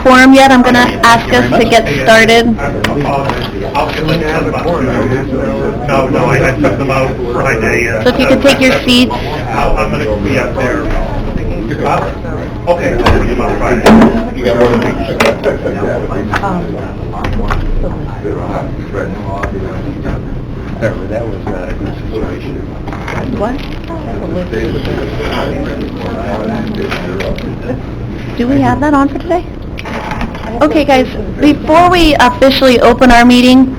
quorum yet, I'm going to ask us to get started. No, I took them out Friday. So if you could take your seats. I'm going to be up there. Okay, I'll bring them out Friday. You got one That was not a good situation. What? Do we have that on for today? Okay, guys, before we officially open our meeting,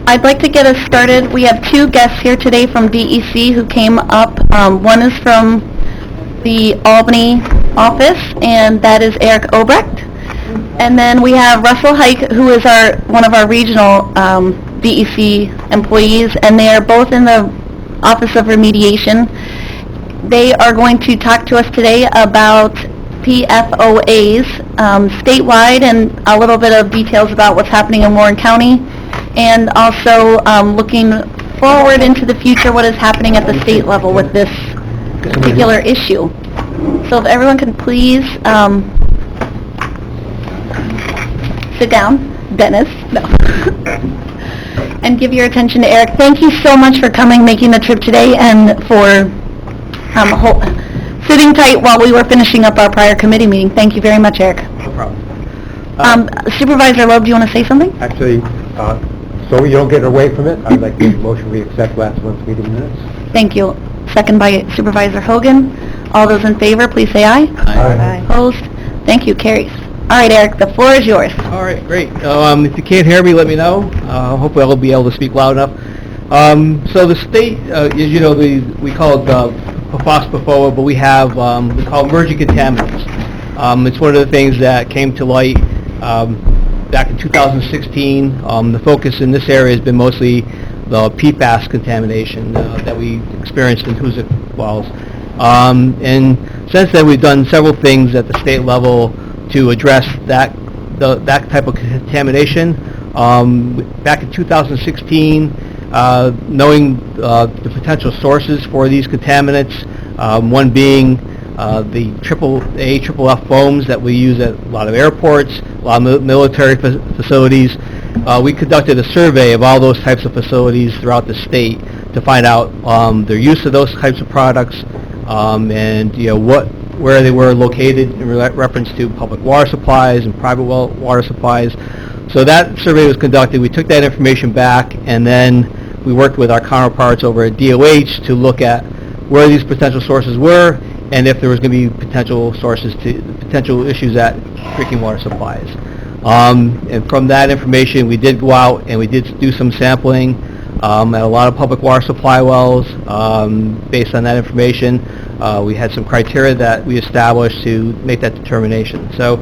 I'd like to get us started. We have two guests here today from DEC who came up. One is from the Albany office, and that is Eric Obrecht. And then we have Russell Hike, who is one of our regional DEC employees, and they are both in the Office of Remediation. They are going to talk to us today about PFOAs statewide and a little bit of details about what's happening in Warren County, and also looking forward into the future, what is happening at the state level with this particular issue. So if everyone can please sit down. Dennis, no. And give your attention to Eric. Thank you so much for coming, making the trip today, and for sitting tight while we were finishing up our prior committee meeting. Thank you very much, Eric. No problem. Supervisor Loeb, do you want to say something? Actually, so you don't get away from it, I'd like to make a motion we accept last month's meeting minutes. Thank you. Second by Supervisor Hogan. All those in favor, please say aye. Aye. Opposed? Thank you. Carries. All right, Eric, the floor is yours. All right, great. If you can't hear me, let me know. Hopefully I'll be able to speak loud enough. So the state, as you know, we call it PFOA, but we call emerging contaminants. It's one of the things that came to light back in 2016. The focus in this area has been mostly the PFAS contamination that we experienced in Hoosick Wells. And since then, we've done several things at the state level to address that type of contamination. Back in 2016, knowing the potential sources for these contaminants, one being the AFFF foams that we use at a lot of airports, a lot of military facilities. We conducted a survey of all those types of facilities throughout the state to find out their use of those types of products, and where they were located in reference to public water supplies and private water supplies. So that survey was conducted. We took that information back, and then we worked with our counterparts over at DOH to look at where these potential sources were and if there was going to be potential issues at drinking water supplies. And from that information, we did go out and we did do some sampling at a lot of public water supply wells. Based on that information, we had some criteria that we established to make that determination. So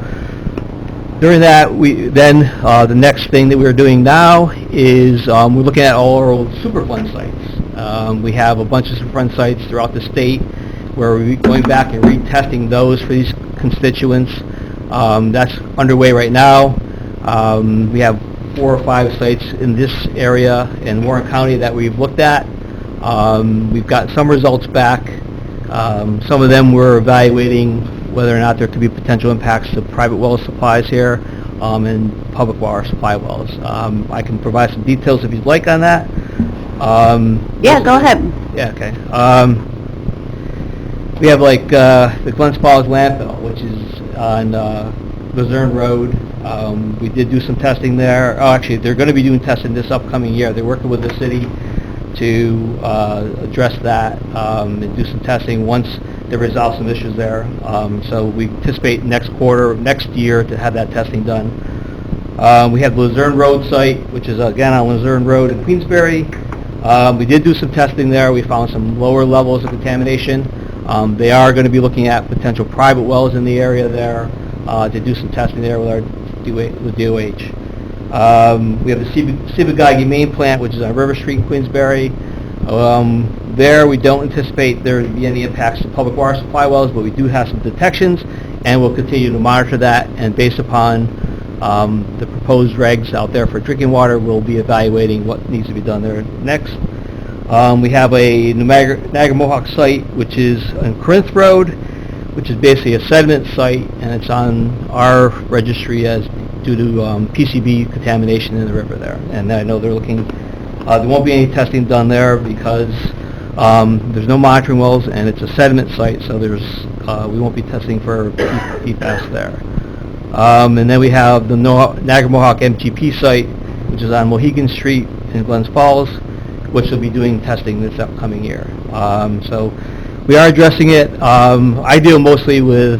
during that, the next thing that we're doing now is we're looking at all our old Superfund sites. We have a bunch of Superfund sites throughout the state where we're going back and retesting those for these constituents. That's underway right now. We have 4 or 5 sites in this area in Warren County that we've looked at. We've got some results back. Some of them we're evaluating whether or not there could be potential impacts to private well supplies here and public water supply wells. I can provide some details if you'd like on that. Yeah, go ahead. Yeah, okay. We have the Glen Spalding landfill, which is on Luzerne Road. We did do some testing there. Oh, actually, they're going to be doing testing this upcoming year. They're working with the city to address that and do some testing once they resolve some issues there. So we anticipate next year to have that testing done. We have the Luzerne Road site, which is again on Luzerne Road in Queensbury. We did do some testing there. We found some lower levels of contamination. They are going to be looking at potential private wells in the area there to do some testing there with DOH. We have the Sibagagi main plant, which is on River Street in Queensbury. There we don't anticipate there to be any impacts to public water supply wells, but we do have some detections, and we'll continue to monitor that, and based upon the proposed regs out there for drinking water, we'll be evaluating what needs to be done there next. We have a Niagara Mohawk site, which is on Corinth Road. which is basically a sediment site, and it's on our registry as due to PCB contamination in the river there. And I know they're looking, there won't be any testing done there because there's no monitoring wells, and it's a sediment site, so we won't be testing for PFAS there. And then we have the Niagara Mohawk MTP site, which is on Mohegan Street in Glens Falls, which will be doing testing this upcoming year. So we are addressing it. I deal mostly with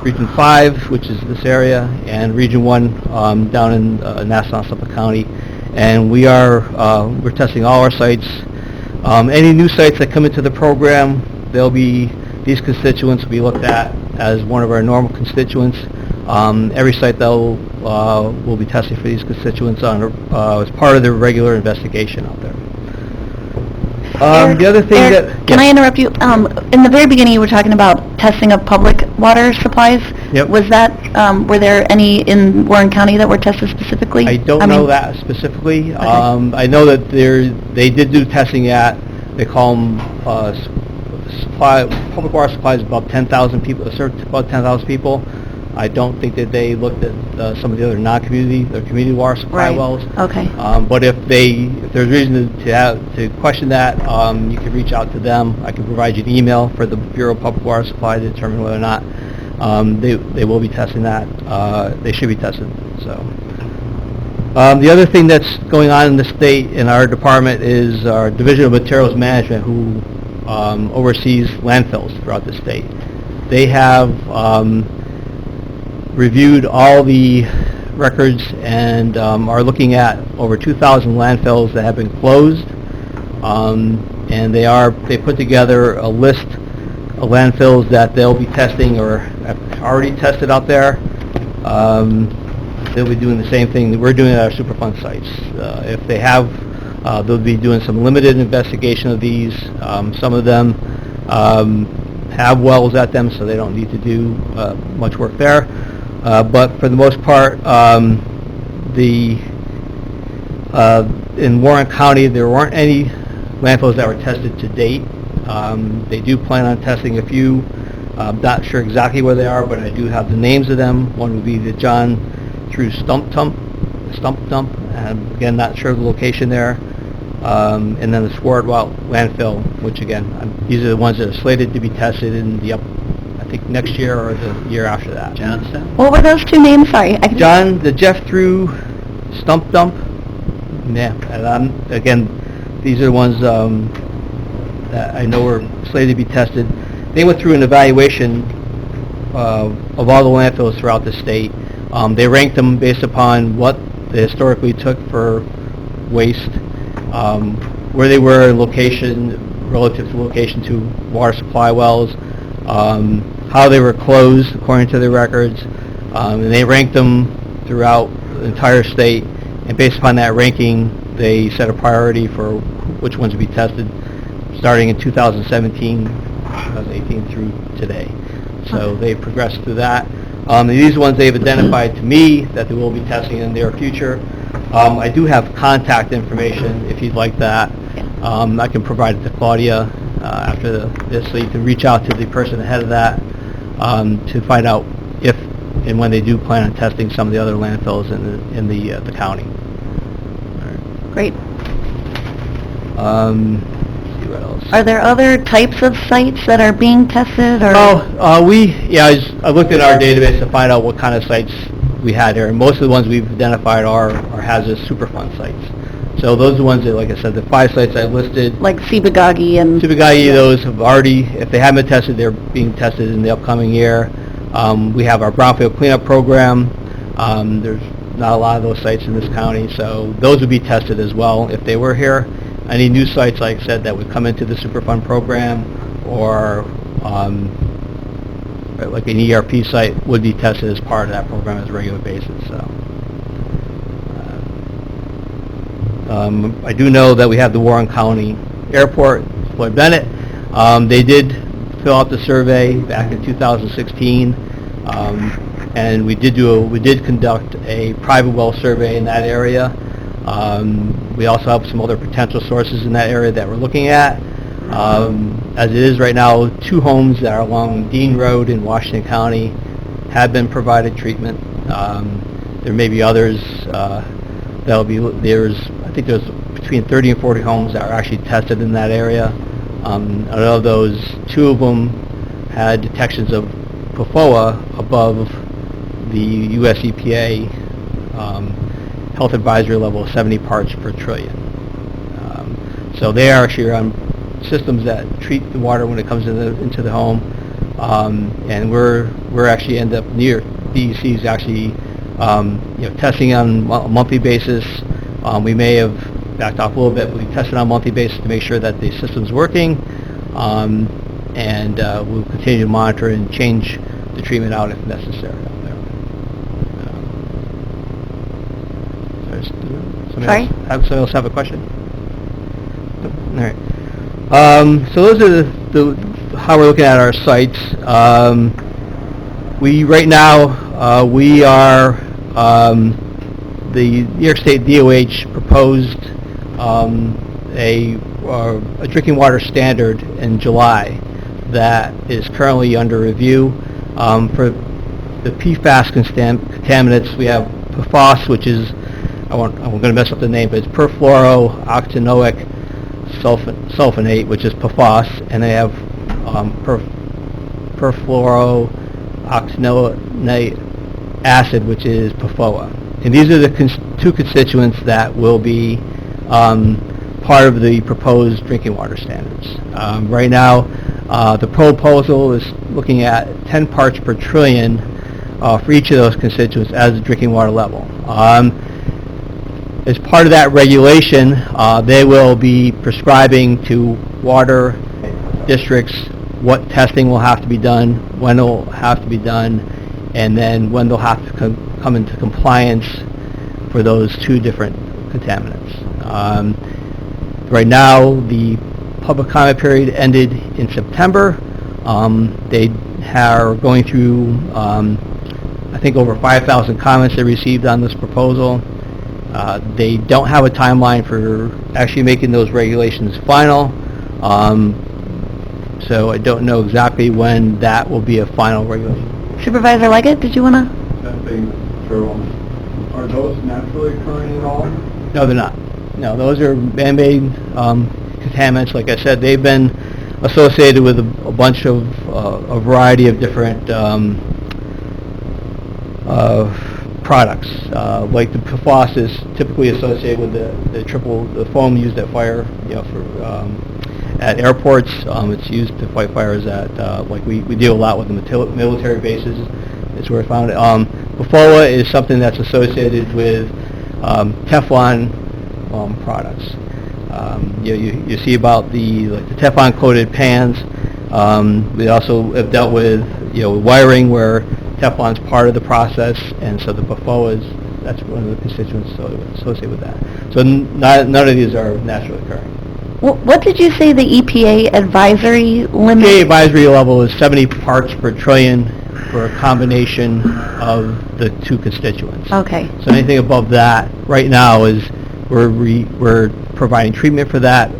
Region 5, which is this area, and Region 1 down in Nassau and Suffolk County. And we're testing all our sites. Any new sites that come into the program, these constituents will be looked at as one of our normal constituents. Every site that will be testing for these constituents as part of their regular investigation out there. The other thing Eric, can I interrupt you? In the very beginning, you were talking about testing of public water supplies. Yep. Was that, were there any in Warren County that were tested specifically? I don't know that specifically. Okay. I know that they did do testing they call them public water supplies about 10,000 people, about 10,000 people. I don't think that they looked at some of the other non-community, the community water supply wells. Okay. But if there's reason to question that, you can reach out to them. I can provide you an email for the Bureau of Public Water Supply to determine whether or not they will be testing that. They should be tested. So. The other thing that's going on in the state in our department is our Division of Materials Management, who oversees landfills throughout the state. They have reviewed all the records and are looking at over 2,000 landfills that have been closed, and they put together a list of landfills that they'll be testing or have already tested out there. They'll be doing the same thing that we're doing at our Superfund sites. If they have, they'll be doing some limited investigation of these. Some of them have wells at them, so they don't need to do much work there. But for the most part, in Warren County, there weren't any landfills that were tested to date. They do plan on testing a few. I'm not sure exactly where they are, but I do have the names of them. One would be the John through Stump Dump, and again, not sure of the location there. And then the Swartwout landfill, which again, these are the ones that are slated to be tested in I think next year or the year after that. Johnstown? What were those two names? Sorry. The Jeff through Stump Dump. Yeah, and again, these are the ones that I know are slated to be tested. They went through an evaluation of all the landfills throughout the state. They ranked them based upon what they historically took for waste, where they were in location, relative to location to water supply wells, how they were closed according to their records, and they ranked them throughout the entire state, and based upon that ranking, they set a priority for which ones to be tested, starting in 2017, 2018 through today. So they progressed through that. These ones they've identified to me that they will be testing in the near future. I do have contact information if you'd like that. I can provide it to Claudia after this, so you can reach out to the person ahead of that to find out if and when they do plan on testing some of the other landfills in the county. Great. Let's see what else. Are there other types of sites that are being tested, or? I looked at our database to find out what kind of sites we had here, and most of the ones we've identified are hazardous Superfund sites. So those are the ones that, like I said, the 5 sites I listed. Like Sibagagi and... Sibagagi, those have already, if they haven't been tested, they're being tested in the upcoming year. We have our brownfield cleanup program. There's not a lot of those sites in this county, so those would be tested as well if they were here. Any new sites, like I said, that would come into the Superfund program or like an ERP site would be tested as part of that program as a regular basis. So, I do know that we have the Warren County Airport, Floyd Bennett. They did fill out the survey back in 2016, and we did conduct a private well survey in that area. We also have some other potential sources in that area that we're looking at. As it is right now, 2 homes that are along Dean Road in Washington County have been provided treatment. There may be others I think there's between 30 and 40 homes that are actually tested in that area. Out of those, 2 of them had detections of PFOA above the US EPA health advisory level of 70 parts per trillion. So they are actually on systems that treat the water when it comes into the home, and we're actually end up near DEC's actually testing on a monthly basis. We may have backed off a little bit, but we tested on a monthly basis to make sure that the system's working, and we'll continue to monitor and change the treatment out if necessary out there. Sorry? Somebody else have a question? All right. So those are how we're looking at our sites. Right now we are the New York State DOH proposed a drinking water standard in July that is currently under review. For the PFAS contaminants, we have PFOS, which is, I'm going to mess up the name, but it's perfluorooctanoic sulfonate, which is PFOS, and they have perfluorooctanoic acid, which is PFOA. And these are the 2 constituents that will be part of the proposed drinking water standards. Right now, the proposal is looking at 10 parts per trillion for each of those constituents as the drinking water level. As part of that regulation, they will be prescribing to water districts what testing will have to be done, when it will have to be done, and then when they'll have to come into compliance for those 2 different contaminants. Right now, the public comment period ended in September. They are going through, I think, over 5,000 comments they received on this proposal. They don't have a timeline for actually making those regulations final, so I don't know exactly when that will be a final regulation. Supervisor Leggett, did you want to? Are those naturally occurring at all? No, they're not. No, those are man-made contaminants. Like I said, they've been associated with a bunch of a variety of different products. Like the PFOS is typically associated with the foam used at fire, for at airports. It's used to fight fires at like we deal a lot with the military bases. It's where I found it. PFOA is something that's associated with Teflon products. You see about the Teflon coated pans. We also have dealt with wiring where Teflon's part of the process, and so the PFOA that's one of the constituents associated with that. So none of these are naturally occurring. What did you say the EPA advisory limit? EPA advisory level is 70 parts per trillion for a combination of the 2 constituents. Okay. So anything above that right now is we're providing treatment for that,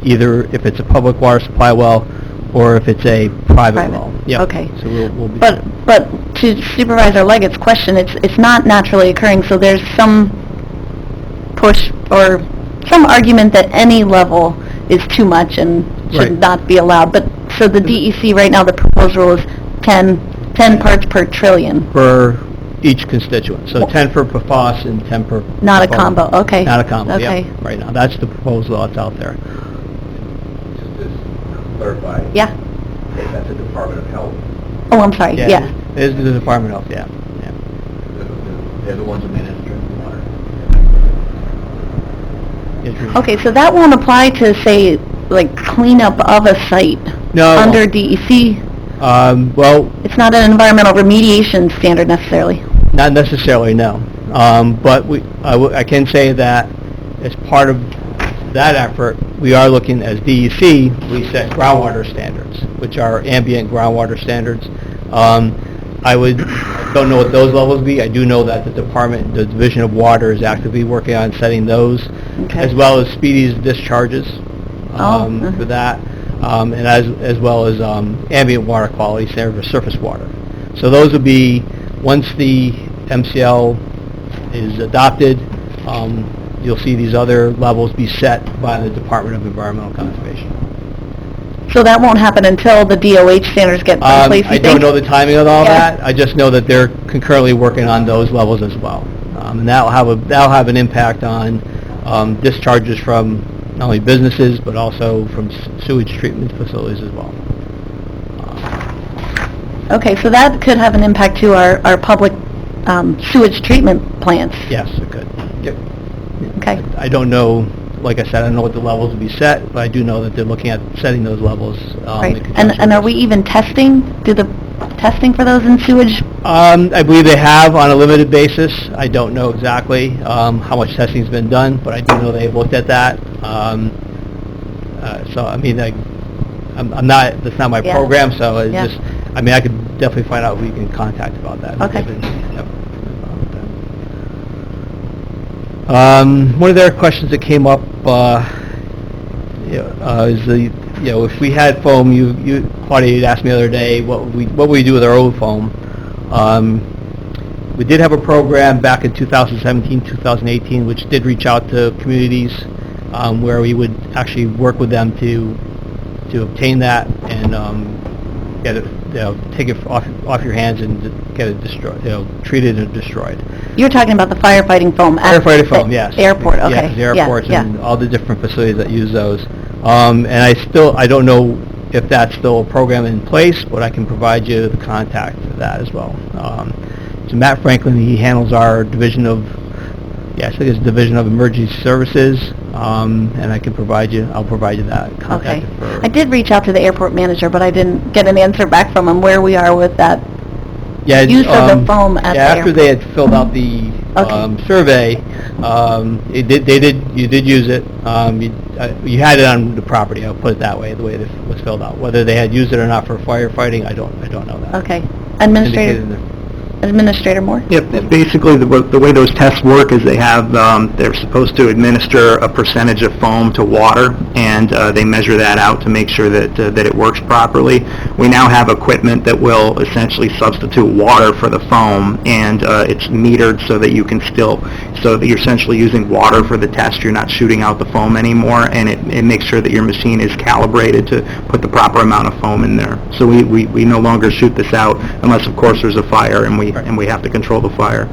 either if it's a public water supply well or if it's a private well. Yep. Okay. So we'll be. But to Supervisor Leggett's question, it's not naturally occurring, so there's some push or some argument that any level is too much and should Right. not be allowed. But so the DEC right now, the proposed rule is 10 parts per trillion. For each constituent. So 10 for PFOS and 10 per... Not a PFOA. combo, okay. Not a combo, Okay. yeah, right now. That's the proposal that's out there. Just to clarify, Yeah. that's the Department of Health. Oh, I'm sorry, yeah. It is the Department of Health, yeah. They're the ones who manage drinking water. Okay, so that won't apply to, say, like cleanup of a site No. under DEC? Well, It's not an environmental remediation standard necessarily? not necessarily, no. But I can say that as part of that effort, we are looking, as DEC, we set groundwater standards, which are ambient groundwater standards. I don't know what those levels be. I do know that the Division of Water is actively working on setting those, Okay. as well as speedies discharges. Oh, for that, and as well as ambient water quality standard for surface water. So those would be, once the MCL is adopted, you'll see these other levels be set by the Department of Environmental Conservation. So that won't happen until the DOH standards get in place, you I don't think? know the timing of all Yeah. that. I just know that they're concurrently working on those levels as well. And that'll have an impact on discharges from not only businesses, but also from sewage treatment facilities as well. Okay, so that could have an impact to our public sewage treatment plants. Yes, it could. Yep. Okay. I don't know, like I said, I don't know what the levels will be set, but I do know that they're looking at setting those levels. Right. in And conjunction are with we even do the testing for those in sewage? I believe they have on a limited basis. I don't know exactly how much testing's been done, but I do know they've looked at that. So, I mean, I'm not, that's not my Yeah. program, so it's Yeah. just, I mean, I could definitely find out who you can contact about that. Okay. Yep. One of their questions that came up is if we had foam, Claudia had asked me the other day, what would we do with our old foam? We did have a program back in 2017, 2018, which did reach out to communities where we would actually work with them to obtain that and get it, take it off your hands and get it destroyed, treated and destroyed. You're talking about the firefighting foam at Firefighting foam, the yes. airport, okay. Yes, the airports Yeah, and all the different facilities that use those. And I don't know if that's still a program in place, but I can provide you the contact for that as well. So Matt Franklin, he handles our division of, I think it's Division of Emergency Services, and I'll provide you that contact. Okay. I did reach out to the airport manager, but I didn't get an answer back from him where we are with that. Use of the foam at the after airport. they had filled out the Okay. survey, you did use it. You had it on the property. I'll put it that way, the way it was filled out. Whether they had used it or not for firefighting, I don't know that. Okay. Indicated in there. Administrator Moore? Yep, basically, the way those tests work is they have, they're supposed to administer a percentage of foam to water, and they measure that out to make sure that it works properly. We now have equipment that will essentially substitute water for the foam, and it's metered so that you're essentially using water for the test. You're not shooting out the foam anymore, and it makes sure that your machine is calibrated to put the proper amount of foam in there. So we no longer shoot this out unless, of course, there's a fire, and we have to control the fire.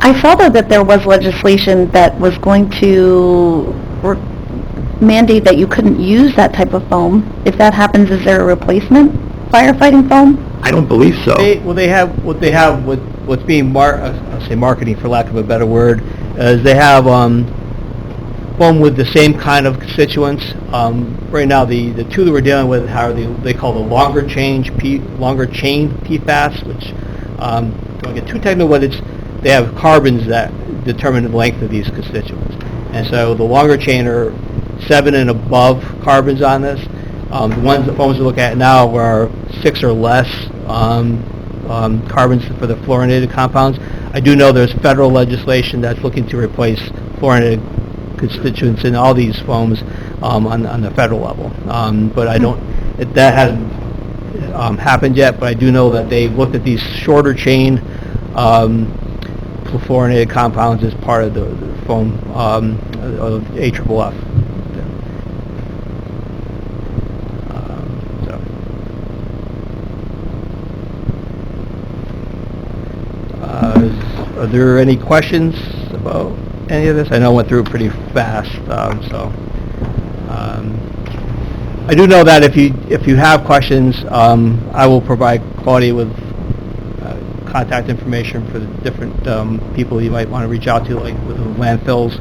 I saw though that there was legislation that was going to mandate that you couldn't use that type of foam. If that happens, is there a replacement firefighting foam? I don't believe so. What's being marketing, for lack of a better word, is they have foam with the same kind of constituents. Right now, the two that we're dealing with are they call the longer chain PFAS, which don't get too technical, but they have carbons that determine the length of these constituents. And so the longer chain are 7 and above carbons on this. The foams we look at now are 6 or less carbons for the fluorinated compounds. I do know there's federal legislation that's looking to replace fluorinated constituents in all these foams on the federal level. But that hasn't happened yet, but I do know that they've looked at these shorter chain fluorinated compounds as part of the foam of AFFF. Are there any questions about any of this? I know I went through it pretty fast, I do know that if you have questions, I will provide Claudia with contact information for the different people you might want to reach out to, like with the landfills.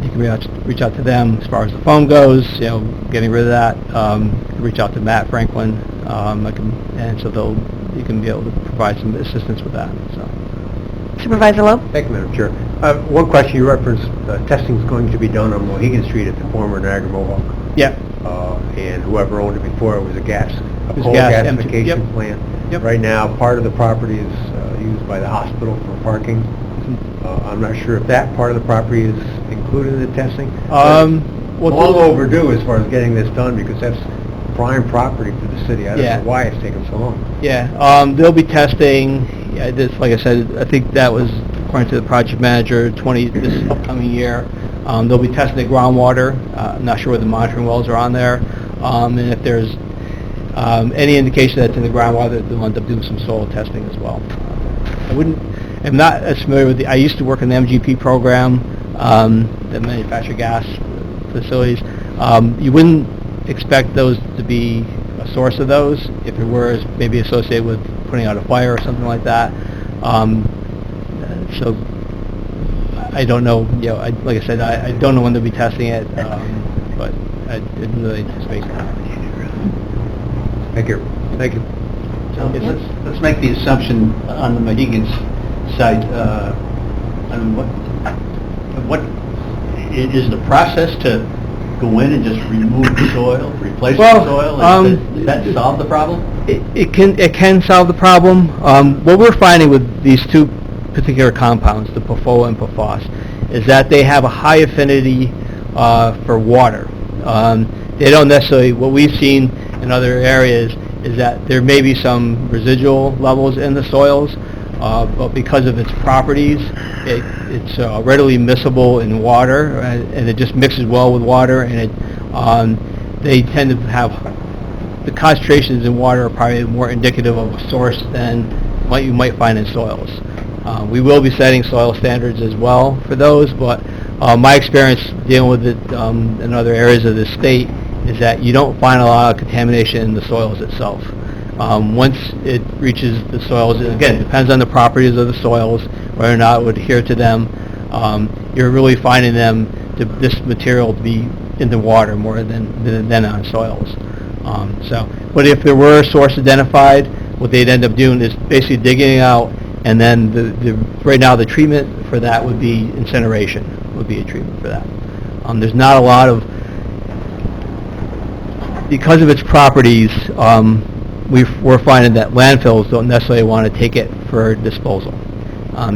You can reach out to them as far as the foam goes, getting rid of that. Reach out to Matt Franklin, and so you can be able to provide some assistance with that. So. Supervisor Loeb? Thank you, Madam Chair. One question, you referenced testing is going to be done on Mohegan Street at the former Niagara Mohawk. Yeah. And whoever owned it before, it was a was coal gas, gasification yep. plant. Yep. Right now, part of the property is used by the hospital for parking I'm not sure if that part of the property is included in the testing. Well, Long overdue as far as getting this done, because that's prime property for the city. I don't Yeah. know why it's taken so long. Yeah, they'll be testing, yeah, this, like I said, I think that was, according to the project manager, this upcoming year. They'll be testing the groundwater. I'm not sure where the monitoring wells are on there. And if there's any indication that it's in the groundwater, they'll end up doing some soil testing as well. I'm not as familiar with I used to work in the MGP program, that manufacture gas facilities. You wouldn't expect those to be a source of those if it were maybe associated with putting out a fire or something like that. So I don't know, like I said, I don't know when they'll be testing it, but I didn't really anticipate that. Thank you. Thank you. So let's make the assumption on the Mohegan's site, what is the process to go in and just remove the soil, replace the soil? Does that solve the problem? It can solve the problem. What we're finding with these two particular compounds, the PFOA and PFOS, is that they have a high affinity for water. They don't necessarily, what we've seen in other areas is that there may be some residual levels in the soils, but because of its properties, it's readily miscible in water, and it just mixes well with water, and they tend to have, the concentrations in water are probably more indicative of a source than what you might find in soils. We will be setting soil standards as well for those, but my experience dealing with it in other areas of the state is that you don't find a lot of contamination in the soils itself. Once it reaches the soils, again, it depends on the properties of the soils, whether or not it would adhere to them. You're really finding this material to be in the water more than on soils. But if there were a source identified, what they'd end up doing is basically digging it out, and then right now the treatment for that would be incineration, would be a treatment for that. There's not a lot of, because of its properties, we're finding that landfills don't necessarily want to take it for disposal,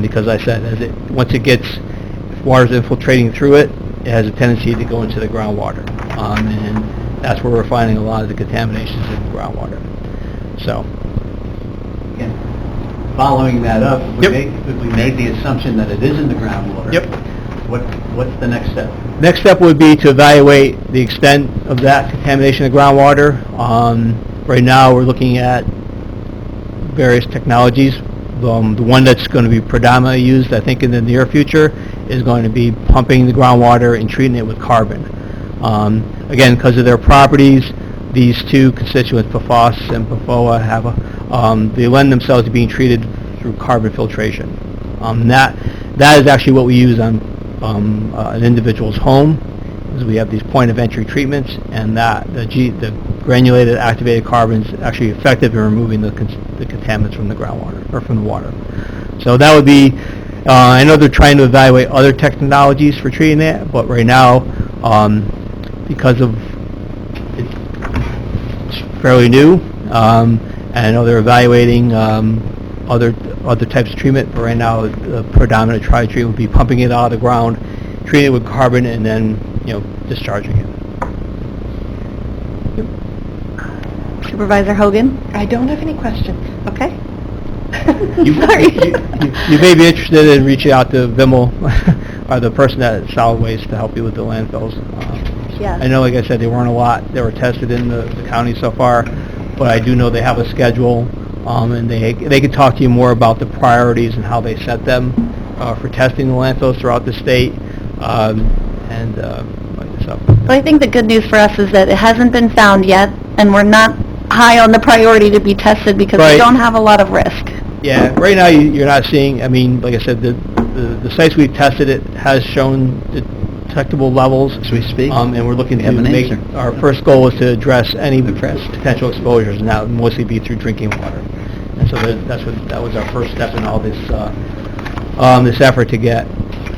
because I said, once it gets, if water's infiltrating through it, it has a tendency to go into the groundwater, and that's where we're finding a lot of the contaminations in the groundwater. So, Again, following that up, if Yep. we made the assumption that it is in the groundwater. Yep. What's the next step? next step would be to evaluate the extent of that contamination of groundwater. Right now, we're looking at various technologies. The one that's going to be predominantly used, I think, in the near future is going to be pumping the groundwater and treating it with carbon. Again, because of their properties, these two constituents, PFOS and PFOA, they lend themselves to being treated through carbon filtration. That is actually what we use on an individual's home, is we have these point of entry treatments, and the granulated activated carbon is actually effective in removing the contaminants from the groundwater, or from the water. So that would be, I know they're trying to evaluate other technologies for treating that, but right now, because of it's fairly new, and I know they're evaluating other types of treatment, but right now the predominant treatment would be pumping it out of the ground, treating it with carbon, and then discharging it. Supervisor Hogan? I don't have any questions. Okay. You may be interested in reaching out to Vimmel, or the person at Solid Waste, to help you with the landfills. Yes. I know, like I said, they weren't a lot that were tested in the county so far, but I do know they have a schedule, and they can talk to you more about the priorities and how they set them for testing the landfills throughout the state, so. Well, I think the good news for us is that it hasn't been found yet, and we're not high on the priority to be tested because we Right. don't have a lot of risk. Yeah, right now you're not seeing, like I said, the sites we've tested, it has shown detectable levels. As we speak? And we're looking We to have an make, answer. our first goal is to address any potential exposures, and that would mostly be through drinking water. And so that was our first step in all this, this effort to get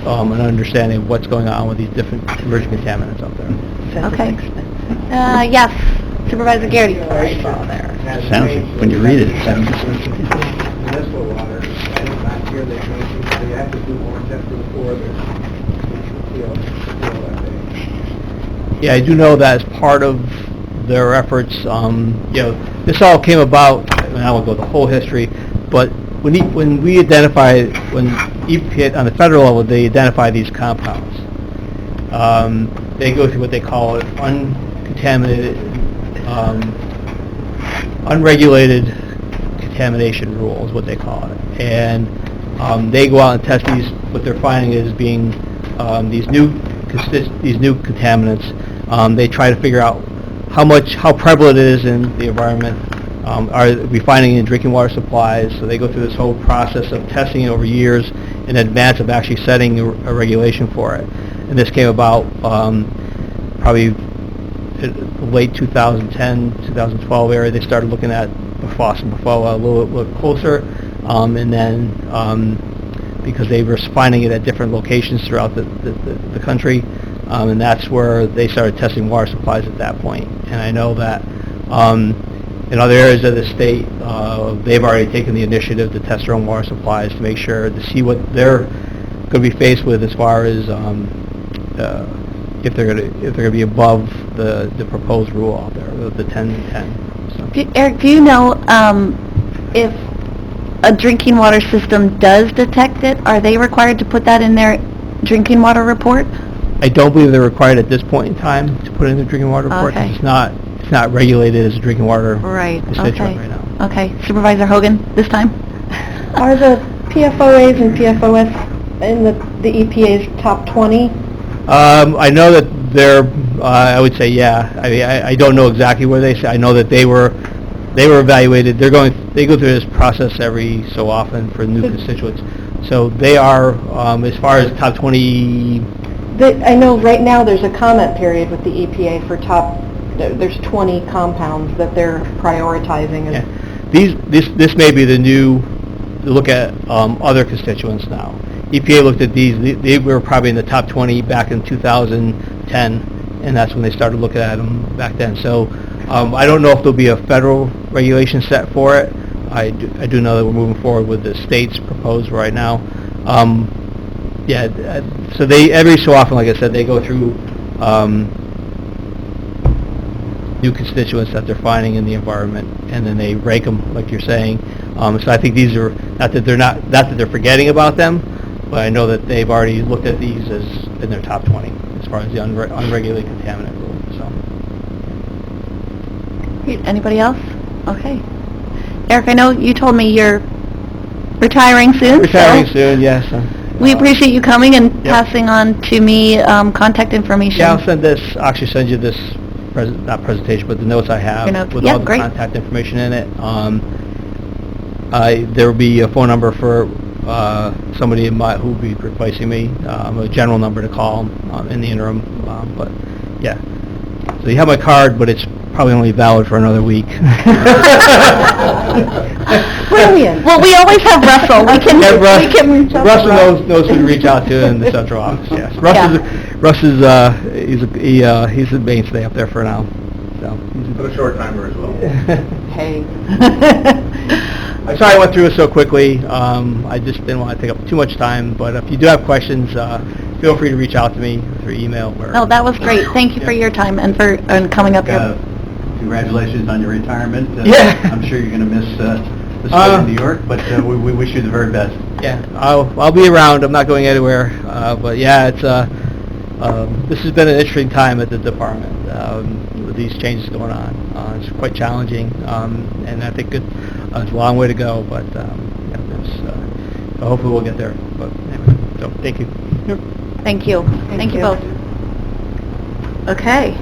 an understanding of what's going on with these different emerging contaminants out there. Okay. Yes. Supervisor Garrity. Sounds, when you read it, it sounds... Municipal water, last year they changed They have to do more testing before the, Yeah, I do know that as part of their efforts, this all came about, and I won't go the whole history, but when we identify, when EPA, on the federal level, they identify these compounds, they go through what they call uncontaminated, unregulated contamination rule is what they call it. And they go out and test these, what they're finding is being these new contaminants. They try to figure out how prevalent it is in the environment. Are we finding it in drinking water supplies? So they go through this whole process of testing it over years in advance of actually setting a regulation for it. And this came about probably late 2010, 2012 area. They started looking at PFOS and PFOA a little closer, and then because they were finding it at different locations throughout the country, and that's where they started testing water supplies at that point. And I know that in other areas of the state, they've already taken the initiative to test their own water supplies to make sure, to see what they're going to be faced with as far as if they're going to be above the proposed rule out there, the 10-10. So. Eric, do you know if a drinking water system does detect it, are they required to put that in their drinking water report? I don't believe they're required at this point in time to put in the drinking water report. Okay. It's not regulated as a drinking water constituent Okay. right now. Okay. Supervisor Hogan, this time? Are the PFOAs and PFOS in the EPA's top 20? I know that they're, I would say, yeah. I mean, I don't know exactly where they say. I know that they were evaluated. They go through this process every so often for new constituents. So they are, as far as top 20. I know right now there's a comment period with the EPA for there's 20 compounds that they're prioritizing. Yeah. This may be the new look at other constituents now. EPA looked at these. They were probably in the top 20 back in 2010, and that's when they started looking at them back then. So I don't know if there'll be a federal regulation set for it. I do know that we're moving forward with the state's proposed right now. So they, every so often, like I said, they go through new constituents that they're finding in the environment, and then they rank them, like you're saying. So I think these are, not that they're forgetting about them, but I know that they've already looked at these as in their top 20 as far as the unregulated contaminant rule. So. Great. Anybody else? Okay. Eric, I know you told me you're retiring soon. Retiring so soon, yes. We appreciate you coming and Yep. passing on to me contact information. Yeah, I'll actually send you this, not presentation, but the notes I have Your notes. with Yep, all the great. contact information in it. There will be a phone number for somebody who will be replacing me, a general number to call in the interim. But yeah, so you have my card, but it's probably only valid for another week. Brilliant. Well, we always have Russell. We can Yeah, we can reach out to Russell Russ. knows who to reach out to in the central office. Yes, Russ is he's a mainstay up there for now. So For a short timer as well. Hey. I'm sorry I went through it so quickly. I just didn't want to take up too much time. But if you do have questions, feel free to reach out to me through email. Or, No, that was great. Thank you for your time and for coming up here. Congratulations on your retirement. Yeah. I'm sure you're going to miss the state of New York, but we wish you the very best. Yeah, I'll be around. I'm not going anywhere. But yeah, it's this has been an interesting time at the department with these changes going on. It's quite challenging, and I think it's a long way to go. But hopefully we'll get there. But anyway, so thank you. Thank you. Thank you you. both. Okay.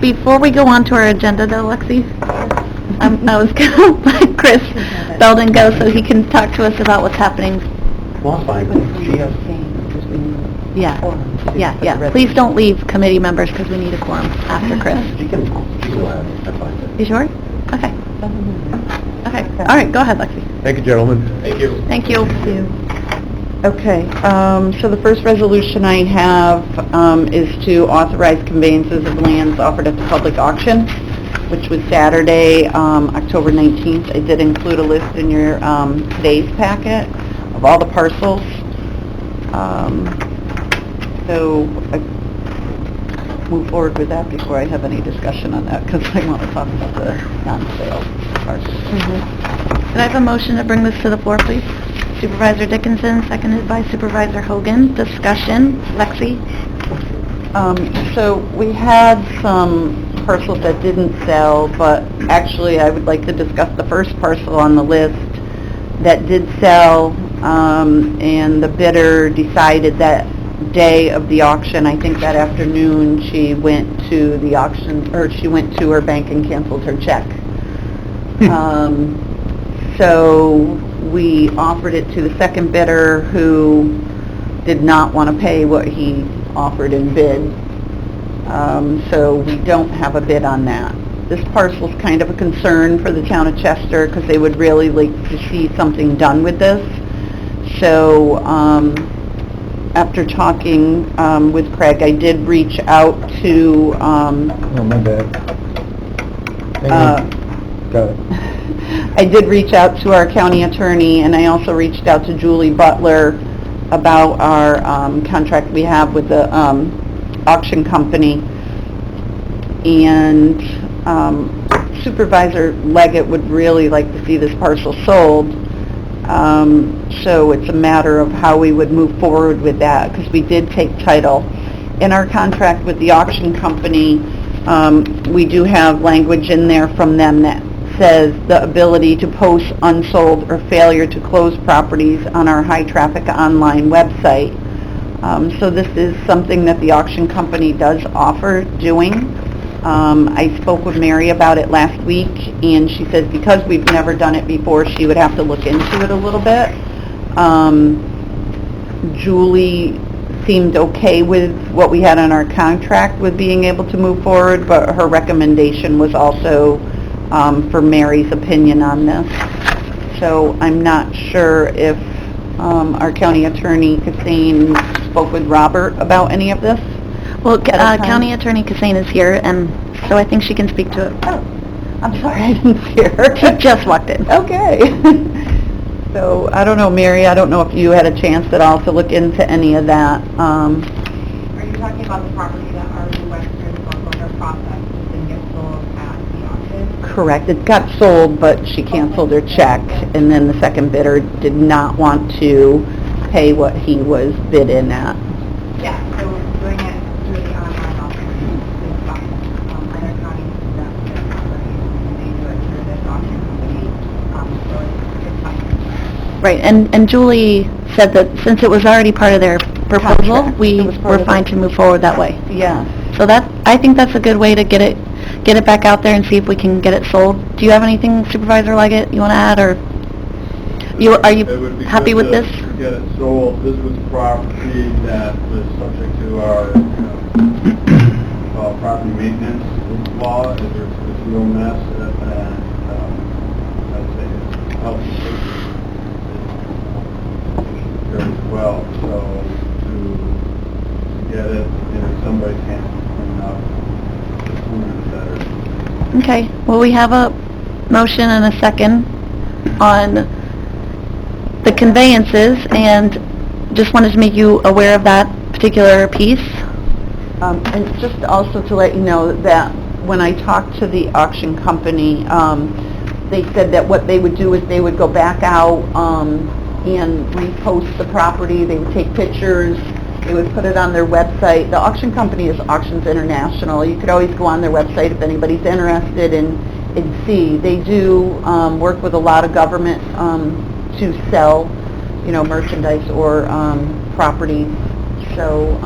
Before we go on to our agenda though, Lexi, I was going to let Chris Belden go so he can talk to us about what's happening. Well, fine. She has... Yeah. Please don't leave committee members because we need a quorum after Chris. She can have it. That's fine. You sure? Okay. Okay. All right, go ahead, Lexi. Thank you, gentlemen. Thank you. Thank you. Okay, so the first resolution I have is to authorize conveyances of lands offered at the public auction, which was Saturday, October 19th. I did include a list in your today's packet of all the parcels. So I move forward with that before I have any discussion on that, because I want to talk about the non-sale parcels. Can I have a motion to bring this to the floor, please? Supervisor Dickinson, seconded by Supervisor Hogan. Discussion. Lexi? So we had some parcels that didn't sell, but actually I would like to discuss the first parcel on the list that did sell, and the bidder decided that day of the auction, I think that afternoon, she went to the auction, or she went to her bank and canceled her check. So we offered it to the second bidder, who did not want to pay what he offered in bid. So we don't have a bid on that. This parcel's kind of a concern for the town of Chester, because they would really like to see something done with this. So, after talking with Craig, I did reach out to, Oh, my bad. Got it. I did reach out to our county attorney, and I also reached out to Julie Butler about our contract we have with the auction company. And Supervisor Leggett would really like to see this parcel sold. So it's a matter of how we would move forward with that, because we did take title. In our contract with the auction company, we do have language in there from them that says the ability to post unsold or failure to close properties on our high-traffic online website. So this is something that the auction company does offer doing. I spoke with Mary about it last week, and she says because we've never done it before, she would have to look into it a little bit. Julie seemed okay with what we had on our contract with being able to move forward, but her recommendation was also for Mary's opinion on this. So I'm not sure if our county attorney, Cassane, spoke with Robert about any of this. Well, At a time? County Attorney Cassane is here, and so I think she can speak to it. Oh, I'm sorry, I didn't see her. She just walked in. Okay. So, I don't know, Mary, I don't know if you had a chance at all to look into any of that. Are you talking about the property that already went through the foreclosure process and get sold at the auction? Correct, it got sold, but she canceled her check, and then the second bidder did not want to pay what he was bid in at. Yeah, so doing it through the online auction is fine. Other counties do that with their properties, and they do it through this auction company, so it's fine. Right, and Julie said that since it was already part of their proposal, Contract. we It was part were of fine it. to move forward that way. Yeah. So I think that's a good way to get it back out there and see if we can get it sold. Do you have anything, Supervisor Leggett, you want to add, or are you It would be happy good with this? to get it sold. This was property that was subject to our property maintenance law. It's a real mess, and I'd say it's healthy here as well. So to get it in somebody's hands to clean up, the sooner the better. Okay, well, we have a motion and a second on the conveyances, and just wanted to make you aware of that particular piece. And just also to let you know that when I talked to the auction company, they said that what they would do is they would go back out and repost the property. They would take pictures. They would put it on their website. The auction company is Auctions International. You could always go on their website if anybody's interested and see. They do work with a lot of government to sell, merchandise or property. So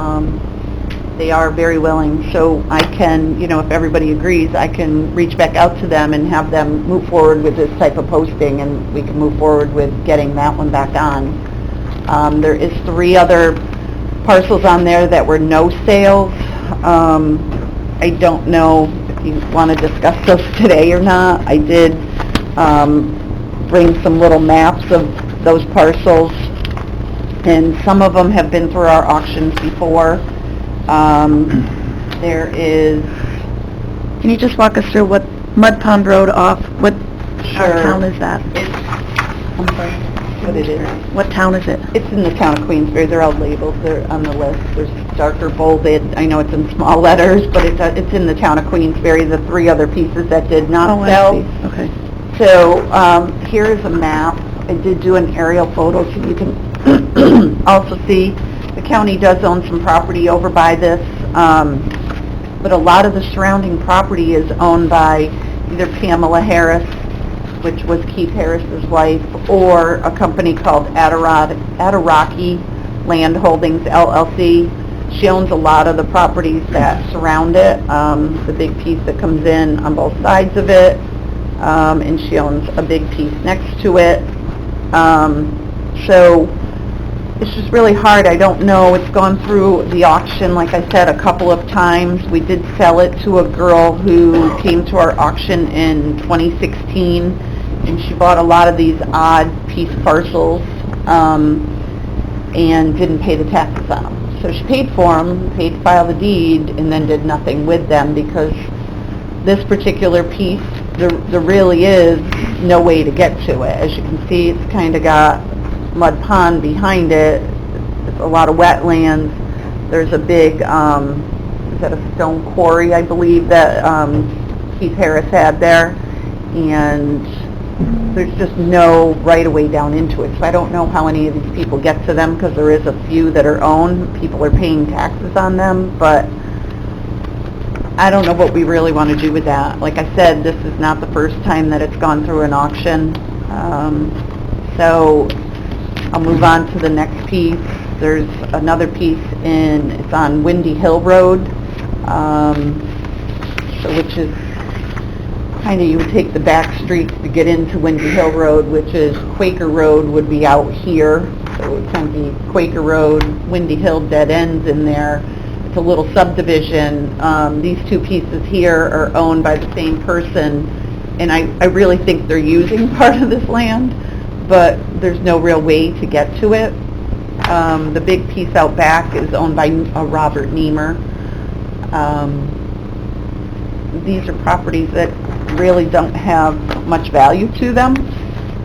they are very willing. So I can, if everybody agrees, I can reach back out to them and have them move forward with this type of posting, and we can move forward with getting that one back on. There is 3 other parcels on there that were no sales. I don't know if you want to discuss those today or not. I did bring some little maps of those parcels, and some of them have been through our auctions before. There is... Can you just walk us through what Mud Pond Road off, what Sure. town is that? I'm sorry. what it is. What town is it? It's in the town of Queensbury, they're all labeled, they're on the list, there's darker bolded, I know it's in small letters, but it's in the town of Queensbury, the 3 other pieces that did not Oh, I sell. see. Okay. So, here is a map. I did do an aerial photo so you can also see. The county does own some property over by this, but a lot of the surrounding property is owned by either Pamela Harris, which was Keith Harris's wife, or a company called Adiraki Land Holdings LLC. She owns a lot of the properties that surround it, the big piece that comes in on both sides of it, and she owns a big piece next to it. So it's just really hard. I don't know. It's gone through the auction, like I said, a couple of times. We did sell it to a girl who came to our auction in 2016, and she bought a lot of these odd piece parcels and didn't pay the taxes on them. So she paid for them, paid to file the deed, and then did nothing with them because this particular piece, there really is no way to get to it. As you can see, it's kind of got mud pond behind it. It's a lot of wetlands. There's a big, is that a stone quarry, I believe, that Keith Harris had there. And there's just no right-of-way down into it. So I don't know how any of these people get to them because there is a few that are owned. People are paying taxes on them, but I don't know what we really want to do with that. Like I said, this is not the first time that it's gone through an auction. So I'll move on to the next piece. There's another piece it's on Windy Hill Road, which is kind of, you would take the back streets to get into Windy Hill Road, which is Quaker Road would be out here. So it would kind of be Quaker Road, Windy Hill dead ends in there. It's a little subdivision. These 2 pieces here are owned by the same person, and I really think they're using part of this land, but there's no real way to get to it. The big piece out back is owned by Robert Niemer. These are properties that really don't have much value to them,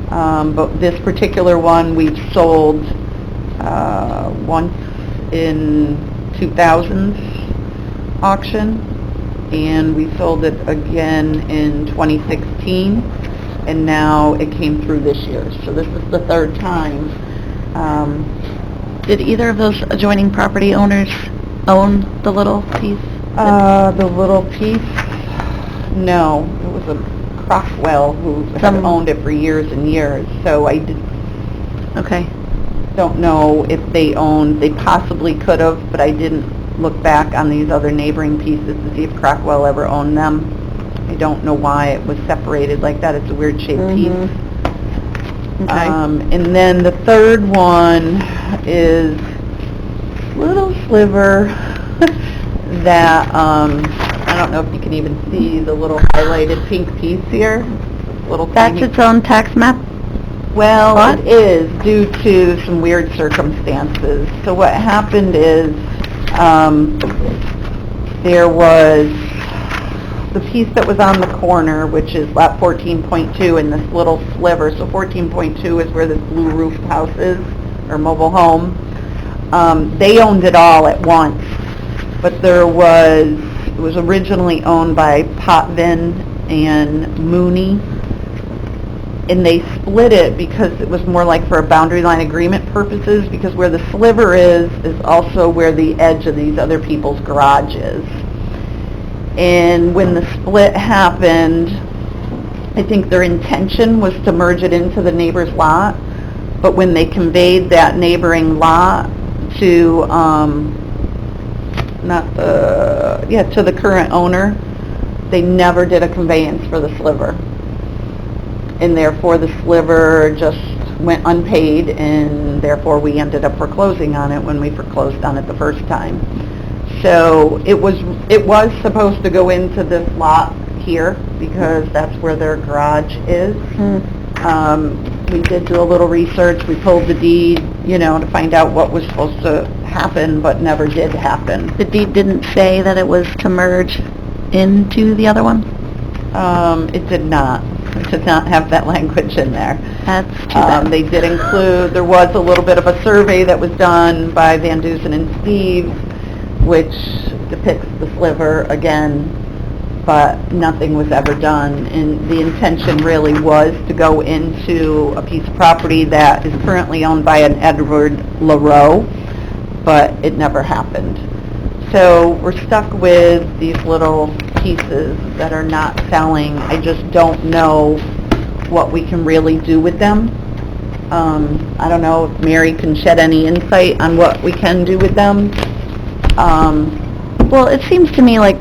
but this particular one we've sold once in 2000's auction, and we sold it again in 2016, and now it came through this year. So this is the 3rd time. Did either of those adjoining property owners own the little piece? The little piece? No, it was a Crockwell who had owned it for years and years, so I don't know if they possibly could have, but I didn't look back on these other neighboring pieces to see if Crockwell ever owned them. I don't know why it was separated like that. It's a weird shaped piece. Okay. And then the 3rd one is little sliver that, I don't know if you can even see the little highlighted pink piece here. That's its own tax map? Well, What? it is due to some weird circumstances. So what happened is, there was the piece that was on the corner, which is lot 14.2, and this little sliver. So 14.2 is where this blue roofed house is, or mobile home. They owned it all at once, but it was originally owned by Potvin and Mooney, and they split it because it was more like for a boundary line agreement purposes, because where the sliver is also where the edge of these other people's garage is. And when the split happened, I think their intention was to merge it into the neighbor's lot, but when they conveyed that neighboring lot to, to the current owner, they never did a conveyance for the sliver. And therefore the sliver just went unpaid, and therefore we ended up foreclosing on it when we foreclosed on it the first time. So it was supposed to go into this lot here because that's where their garage is. We did do a little research. We pulled the deed, to find out what was supposed to happen, but never did happen. The deed didn't say that it was to merge into the other one? It did not. to not have that language in there. That's too bad. They did include, there was a little bit of a survey that was done by Van Dusen and Steve, which depicts the sliver again, but nothing was ever done. And the intention really was to go into a piece of property that is currently owned by an Edward LaRoe, but it never happened. So we're stuck with these little pieces that are not selling. I just don't know what we can really do with them. I don't know if Mary can shed any insight on what we can do with them. Well, it seems to me like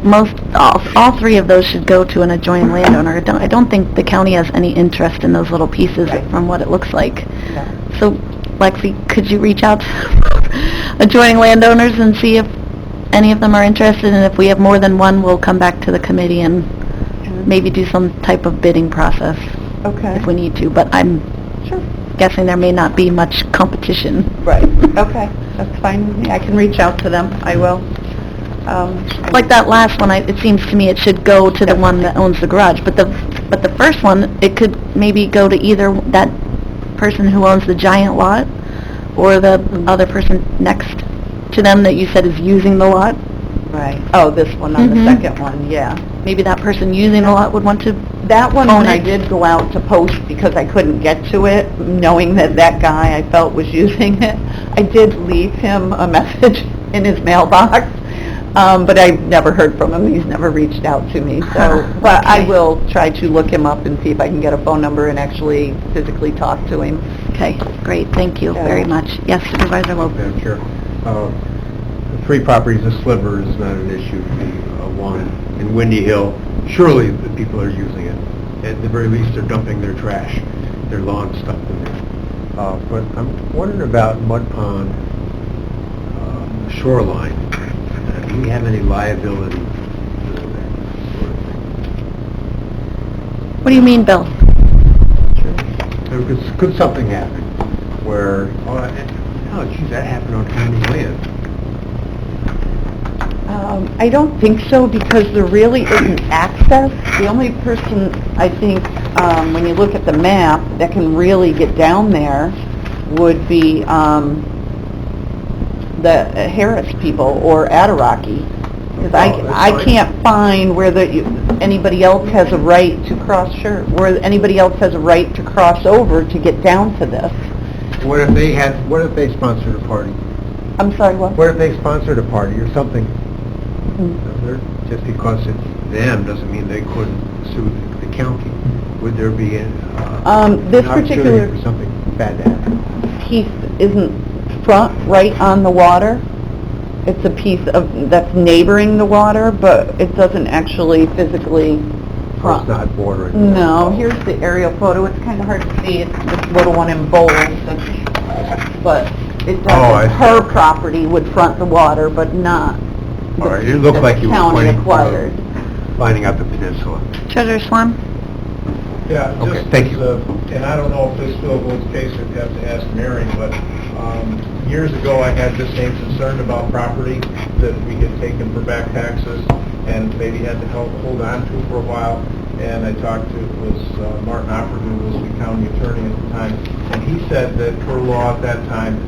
all three of those should go to an adjoining landowner. I don't think the county has any interest in those little pieces from what it looks like. Yeah. So, Lexi, could you reach out to adjoining landowners and see if any of them are interested, and if we have more than one, we'll come back to the committee and maybe do some type of bidding process Okay. if we need to, but I'm Sure. guessing there may not be much competition. Right. Okay. That's fine with me. I can reach out to them. I will. Like that last one, it seems to me it should go to the one that owns the garage, but the first one, it could maybe go to either that person who owns the giant lot or the other person next to them that you said is using the lot. Right. Oh, this one on the Mhm. second one, yeah. Maybe that person using the lot would want to, That one, Own when I it. did go out to post because I couldn't get to it, knowing that that guy I felt was using it, I did leave him a message in his mailbox, but I never heard from him. He's never reached out to me, so, but I Okay. will try to look him up and see if I can get a phone number and actually physically talk to him. okay, great, thank you Yeah. very much. Yes, Supervisor Lopez. Madam Chair, the three properties, the sliver is not an issue. The one in Windy Hill, surely the people are using it. At the very least, they're dumping their trash, their lawn stuff in there. But I'm wondering about Mud Pond shoreline. Do we have any liability for that sort of thing? What do you mean, Bill? Could something happen where, oh, geez, that happened on county land? I don't think so, because there really isn't access. The only person, I think, when you look at the map, that can really get down there would be the Harris people or Adiraki. Because Oh, that's I fine. can't find where anybody else has a right to cross, where anybody else has a right to cross over to get down to this. What if they sponsored a party? I'm sorry, what? What if they sponsored a party or something? Just because it's them doesn't mean they couldn't sue the county. Would there be This an particular opportunity for something bad to happen? piece isn't right on the water. It's a piece that's neighboring the water, but it doesn't actually physically Or front. it's not bordering? No, here's the aerial photo. It's kind of hard to see. It's this little one in bold, but it Oh, I doesn't. see. Her property would front the water, but not the All right, it looked the like you were county pointing, acquired. finding out the peninsula. Treasurer Swan? Yeah, Okay, just, thank you. and I don't know if this still holds case, if you have to ask Mary, but years ago, I had the same concern about property that we had taken for back taxes and maybe had to hold on to for a while. And I talked to, it was Martin Oppert, who was the county attorney at the time, and he said that per law at that time,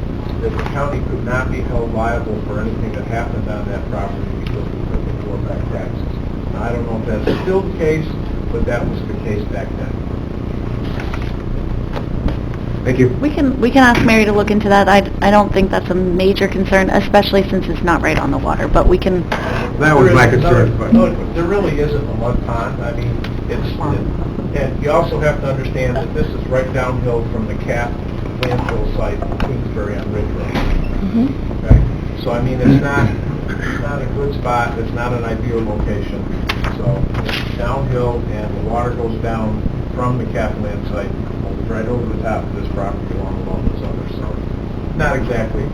that the county could not be held liable for anything that happened on that property because we took it for back taxes. Now, I don't know if that's still the case, but that was the case back then. Thank you. We can ask Mary to look into that. I don't think that's a major concern, especially since it's not right on the water, but we can, That was my concern, No, but... there really isn't a mud pond. I mean, and you also have to understand that this is right downhill from the Cap landfill site in Queensbury on Ridge Road. Mm-hmm. Okay? So, I mean, it's not a good spot, it's not an ideal location. So, it's downhill and the water goes down from the Cap land site, goes right over the top of this property along those others, so not exactly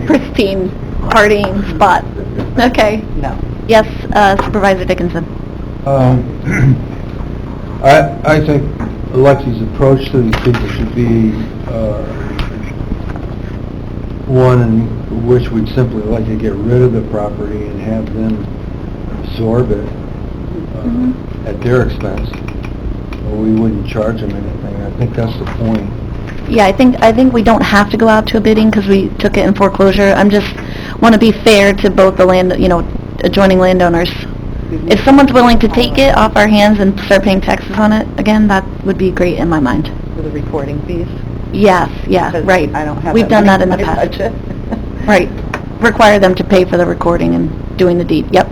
pristine partying spot. Okay. No. Yes, Supervisor Dickinson? I think Alexi's approach to these people should be one in which we'd simply like to get rid of the property and have them absorb it at their expense. Or we wouldn't charge them anything. I think that's the point. Yeah, I think we don't have to go out to a bidding because we took it in foreclosure. I'm just, want to be fair to both the adjoining landowners. If someone's willing to take it off our hands and start paying taxes on it, again, that would be great in my mind. For the recording fees? Yes, yeah, Because right. I don't have We've done that in the money past. budget. Right. Require them to pay for the recording and doing the deed. Yep.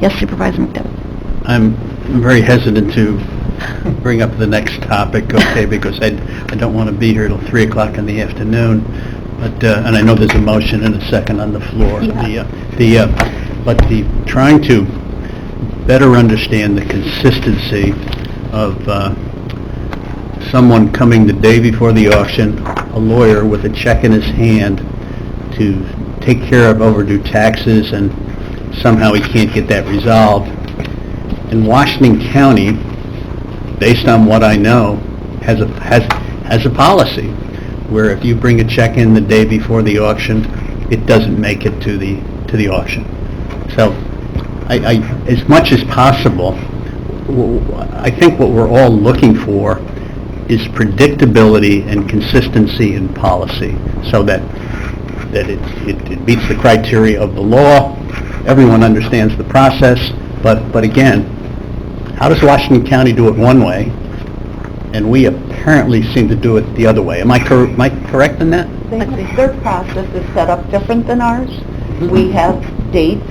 Yes, Supervisor McDevitt. I'm very hesitant to bring up the next topic, okay, because I don't want to be here till 3 o'clock in the afternoon, but, and I know there's a motion and a second on the floor. But trying to better understand the consistency of someone coming the day before the auction, a lawyer with a check in his hand to take care of overdue taxes, and somehow he can't get that resolved. In Washington County, based on what I know, has a policy where if you bring a check in the day before the auction, it doesn't make it to the auction. So, I as much as possible, I think what we're all looking for is predictability and consistency in policy, so that it meets the criteria of the law, everyone understands the process, but again, how does Washington County do it one way, and we apparently seem to do it the other way? Am I correct in that? Their process is set up different than ours. We have dates,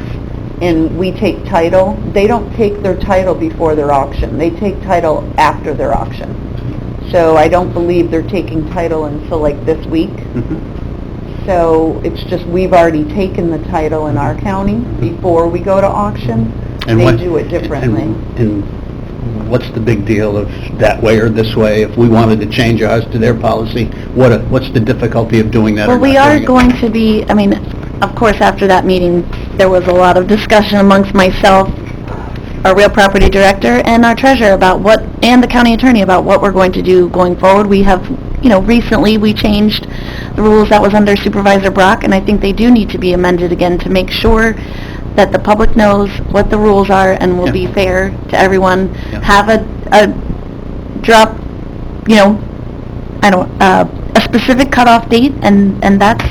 and we take title. They don't take their title before their auction. They take title after their auction. So I don't believe they're taking title until like this week. So it's just, we've already taken the title in our county before we go to auction. And They do it differently. And what's the big deal of that way or this way? If we wanted to change ours to their policy, what's the difficulty of doing that or Well, we not are doing it? going to be, I mean, of course, after that meeting, there was a lot of discussion amongst myself, our real property director, and our treasurer and the county attorney about what we're going to do going forward. We have, recently we changed the rules that was under Supervisor Brock, and I think they do need to be amended again to make sure that the public knows what the rules are and will be fair to everyone. Yeah. Have a drop, a specific cutoff date, and that's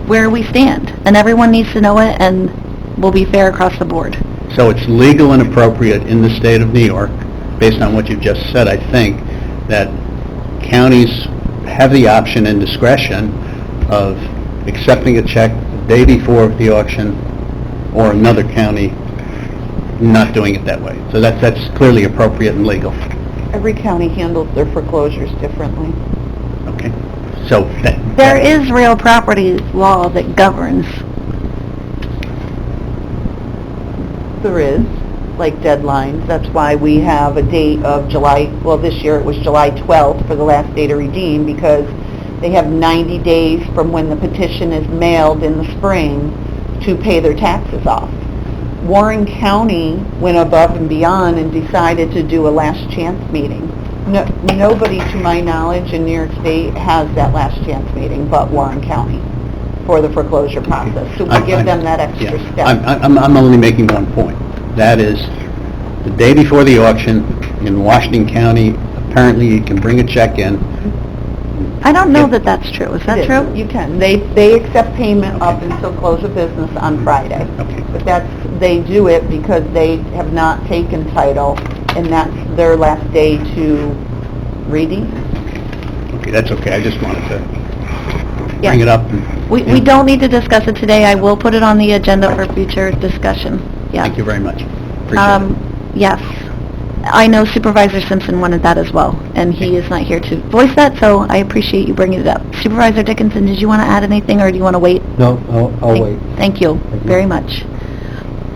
where we stand. And everyone needs to know it, and will be fair across the board. So it's legal and appropriate in the state of New York, based on what you've just said, I think, that counties have the option and discretion of accepting a check the day before the auction, or another county not doing it that way. So that's clearly appropriate and legal. Every county handles their foreclosures differently. Okay? So There is real property law that governs. There is, like deadlines. That's why we have a date of this year it was July 12th for the last day to redeem, because they have 90 days from when the petition is mailed in the spring to pay their taxes off. Warren County went above and beyond and decided to do a last chance meeting. Nobody, to my knowledge, in New York State has that last chance meeting but Warren County for the foreclosure process. So we give them that extra step. I'm only making one point. That is, the day before the auction in Washington County, apparently you can bring a check in. I don't know that that's true. Is that It is. true? You can. They accept payment up until close of business on Friday. Okay. But they do it because they have not taken title, and that's their last day to redeem. Okay, that's okay. I just wanted to Yeah. bring it up. We don't need to discuss it today. I will put it on the agenda for future discussion. Yeah. Thank you very much. Appreciate it. Yes. I know Supervisor Simpson wanted that as well, and he is not here to voice that, so I appreciate you bringing it up. Supervisor Dickinson, did you want to add anything, or do you want to wait? No, I'll wait. Thank you Thank you. very much.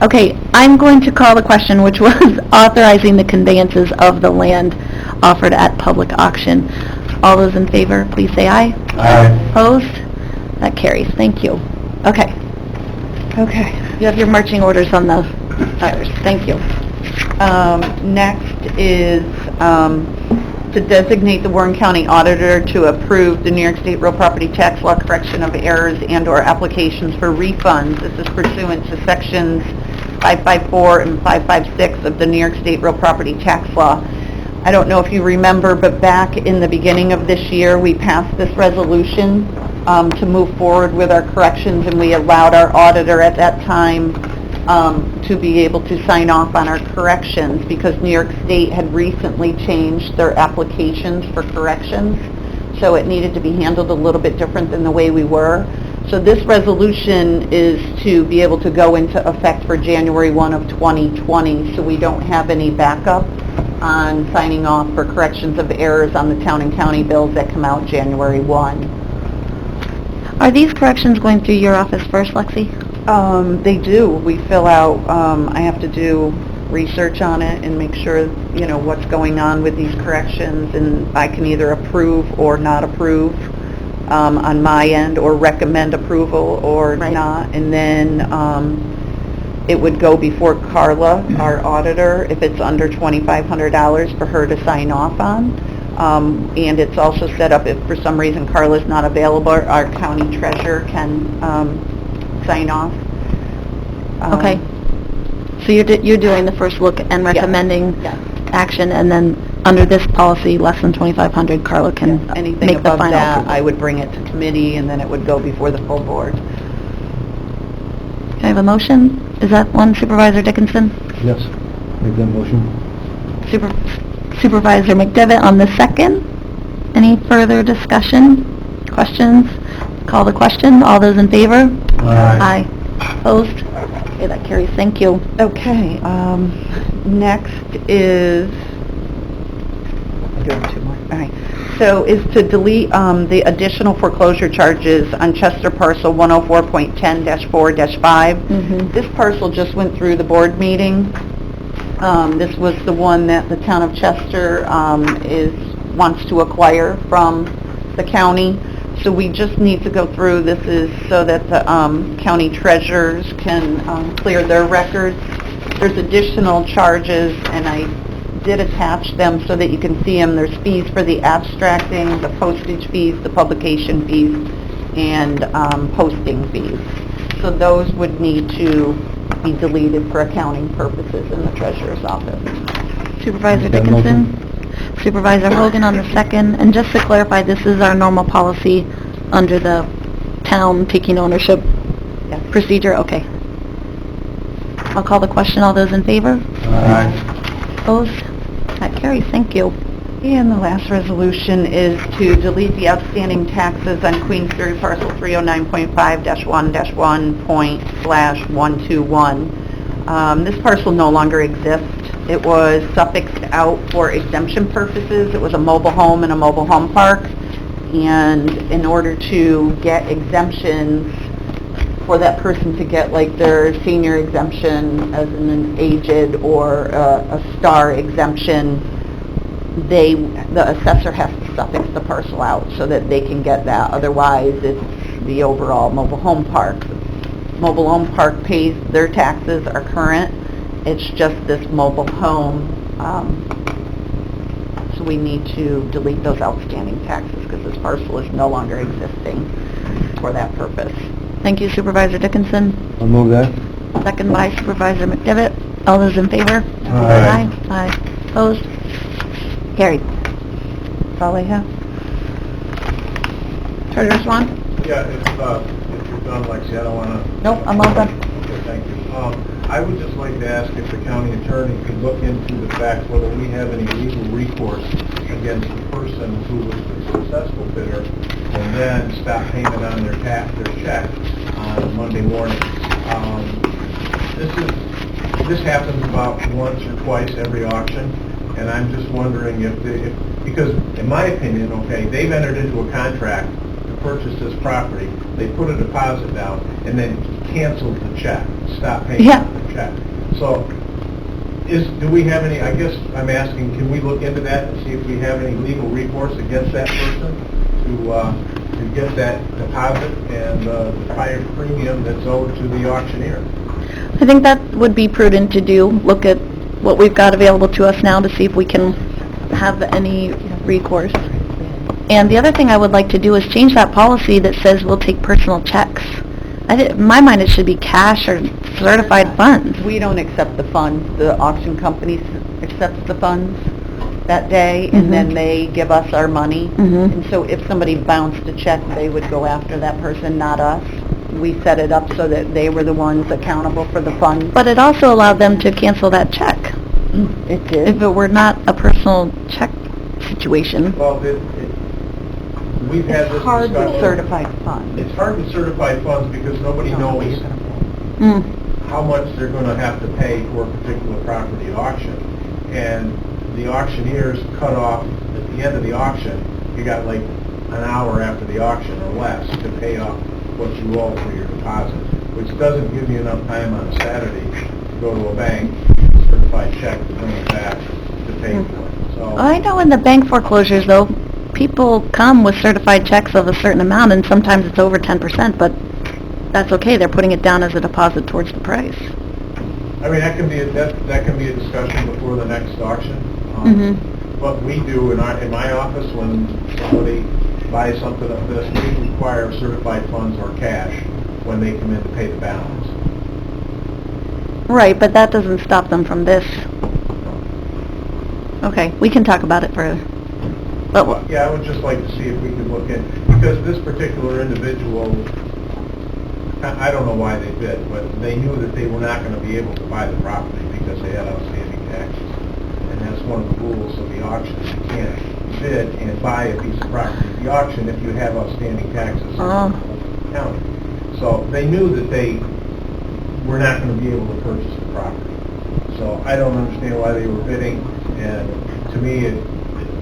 Okay, I'm going to call the question, which was authorizing the conveyances of the land offered at public auction. All those in favor, please say aye. Aye. Opposed? That carries. Thank you. Okay. Okay. You have your marching orders on the others. Thank you. Next is to designate the Warren County Auditor to approve the New York State Real Property Tax Law correction of errors and/or applications for refunds. This is pursuant to Sections 554 and 556 of the New York State Real Property Tax Law. I don't know if you remember, but back in the beginning of this year, we passed this resolution to move forward with our corrections, and we allowed our auditor at that time to be able to sign off on our corrections, because New York State had recently changed their applications for corrections, so it needed to be handled a little bit different than the way we were. So this resolution is to be able to go into effect for January 1 of 2020, so we don't have any backup on signing off for corrections of errors on the town and county bills that come out January 1. Are these corrections going through your office first, Lexi? They do. We fill out, I have to do research on it and make sure, you know, what's going on with these corrections, and I can either approve or not approve on my end, or recommend approval or Right. not. And then it would go before Carla, our auditor, if it's under $2,500 for her to sign off on. And it's also set up, if for some reason Carla's not available, our county treasurer can sign off. Okay. So you're doing the first look and recommending Yes. action, and then under this policy, less than 2,500, Carla can Anything make the above final that, approval. I would bring it to committee, and then it would go before the full board. Can I have a motion? Is that one Supervisor Dickinson? Yes, make that motion. Supervisor McDevitt on the second. Any further discussion? Questions? Call the question. All those in favor? Aye. Opposed? Okay, that carries. Thank you. Okay, next is, I'm doing two more, all right. So is to delete the additional foreclosure charges on Chester parcel 104.10-4-5. This parcel just went through the board meeting. This was the one that the town of Chester wants to acquire from the county. So we just need to go through, this is so that the county treasurers can clear their records. There's additional charges, and I did attach them so that you can see them. There's fees for the abstracting, the postage fees, the publication fees, and posting fees. So those would need to be deleted for accounting purposes in the treasurer's office. Supervisor Make that Dickinson? Supervisor Hogan on the second. And just to clarify, this is our normal policy under the town taking ownership Yes. procedure? Okay. I'll call the question. All those in favor? Aye. Opposed? That carries. Thank you. And the last resolution is to delete the outstanding taxes on Queensbury parcel 309.5-1-1/121. This parcel no longer exists. It was suffixed out for exemption purposes. It was a mobile home and a mobile home park. And in order to get exemptions, for that person to get like their senior exemption as an aged or a star exemption, the assessor has to suffix the parcel out so that they can get that. Otherwise, it's the overall mobile home park. Mobile home park pays their taxes are current. It's just this mobile home. So we need to delete those outstanding taxes because this parcel is no longer existing for that purpose. Thank you, Supervisor Dickinson. I'll move that. Second by Supervisor McDevitt. All those in favor? Aye. Aye. Opposed? Carried. That's all I have. Treasurer Swan? Yeah, if you're done, Lexi, I don't want to... Nope, I'm all done. Okay, thank you. I would just like to ask if the county attorney could look into the fact whether we have any legal recourse against the person who was the successful bidder and then stop payment on their check on Monday morning. This happens about once or twice every auction, and I'm just wondering because in my opinion, okay, they've entered into a contract to purchase this property, they put a deposit down, and then canceled the check, stopped paying Yeah. on the check. So, do we have any, I guess I'm asking, can we look into that and see if we have any legal recourse against that person to get that deposit and the prior premium that's owed to the auctioneer? I think that would be prudent to do. Look at what we've got available to us now to see if we can have any recourse. And the other thing I would like to do is change that policy that says we'll take personal checks. In my mind, it should be cash or certified funds. We don't accept the funds. The auction company accepts the funds. that day, and then they give us our money. Mhm. And so if somebody bounced a check, they would go after that person, not us. We set it up so that they were the ones accountable for the funds. But it also allowed them to cancel that check, It if did. it were not a personal check situation. Well, we've had this It's hard with discussion. certified funds. It's hard with certified funds because nobody You don't know what knows you're gonna pull. Mm. how much they're going to have to pay for a particular property auction. And the auctioneers cut off, at the end of the auction, you got like an hour after the auction or less to pay off what you owe for your deposit, which doesn't give you enough time on a Saturday to go to a bank, certified check to bring it back to pay for it. So I know in the bank foreclosures, though, people come with certified checks of a certain amount, and sometimes it's over 10%, but that's okay, they're putting it down as a deposit towards the price. I mean, that can be a discussion before the next auction. Mhm. What we do in my office, when somebody buys something of this, we require certified funds or cash when they come in to pay the balance. Right, but that doesn't stop them from this. Okay, we can talk about it further. But, Yeah, I would just like to see if we could look in, because this particular individual, I don't know why they bid, but they knew that they were not going to be able to buy the property because they had outstanding taxes. And that's one of the rules of the auction. You can't bid and buy a piece of property at the auction if you have outstanding taxes in Oh. the county. So they knew that they were not going to be able to purchase the property. So I don't understand why they were bidding, and to me,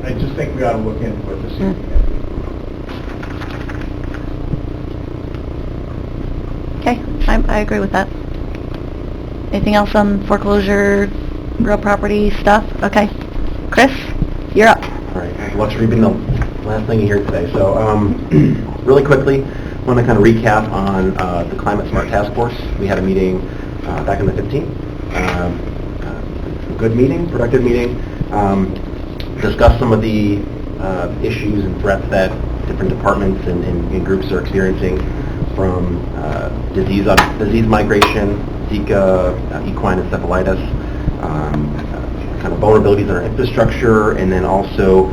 I just think we ought to look into it to see if we can. okay, I agree with that. Anything else on foreclosure, real property stuff? Okay. Chris, you're up. All right, luxury being the last thing you hear today. So, really quickly, I want to kind of recap on the Climate Smart Task Force. We had a meeting back on the 15th. Good meeting, productive meeting. Discussed some of the issues and threats that different departments and groups are experiencing from disease migration, Zika, equine encephalitis, kind of vulnerabilities in our infrastructure, and then also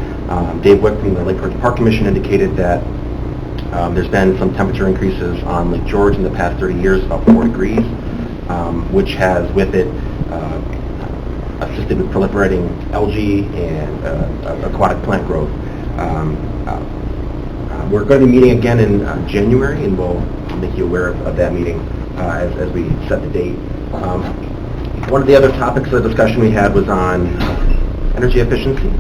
Dave Wick from the Lake George Park Commission indicated that there's been some temperature increases on Lake George in the past 30 years, about 4 degrees, which has with it assisted with proliferating algae and aquatic plant growth. We're going to be meeting again in January, and we'll make you aware of that meeting as we set the date. One of the other topics of discussion we had was on energy efficiency,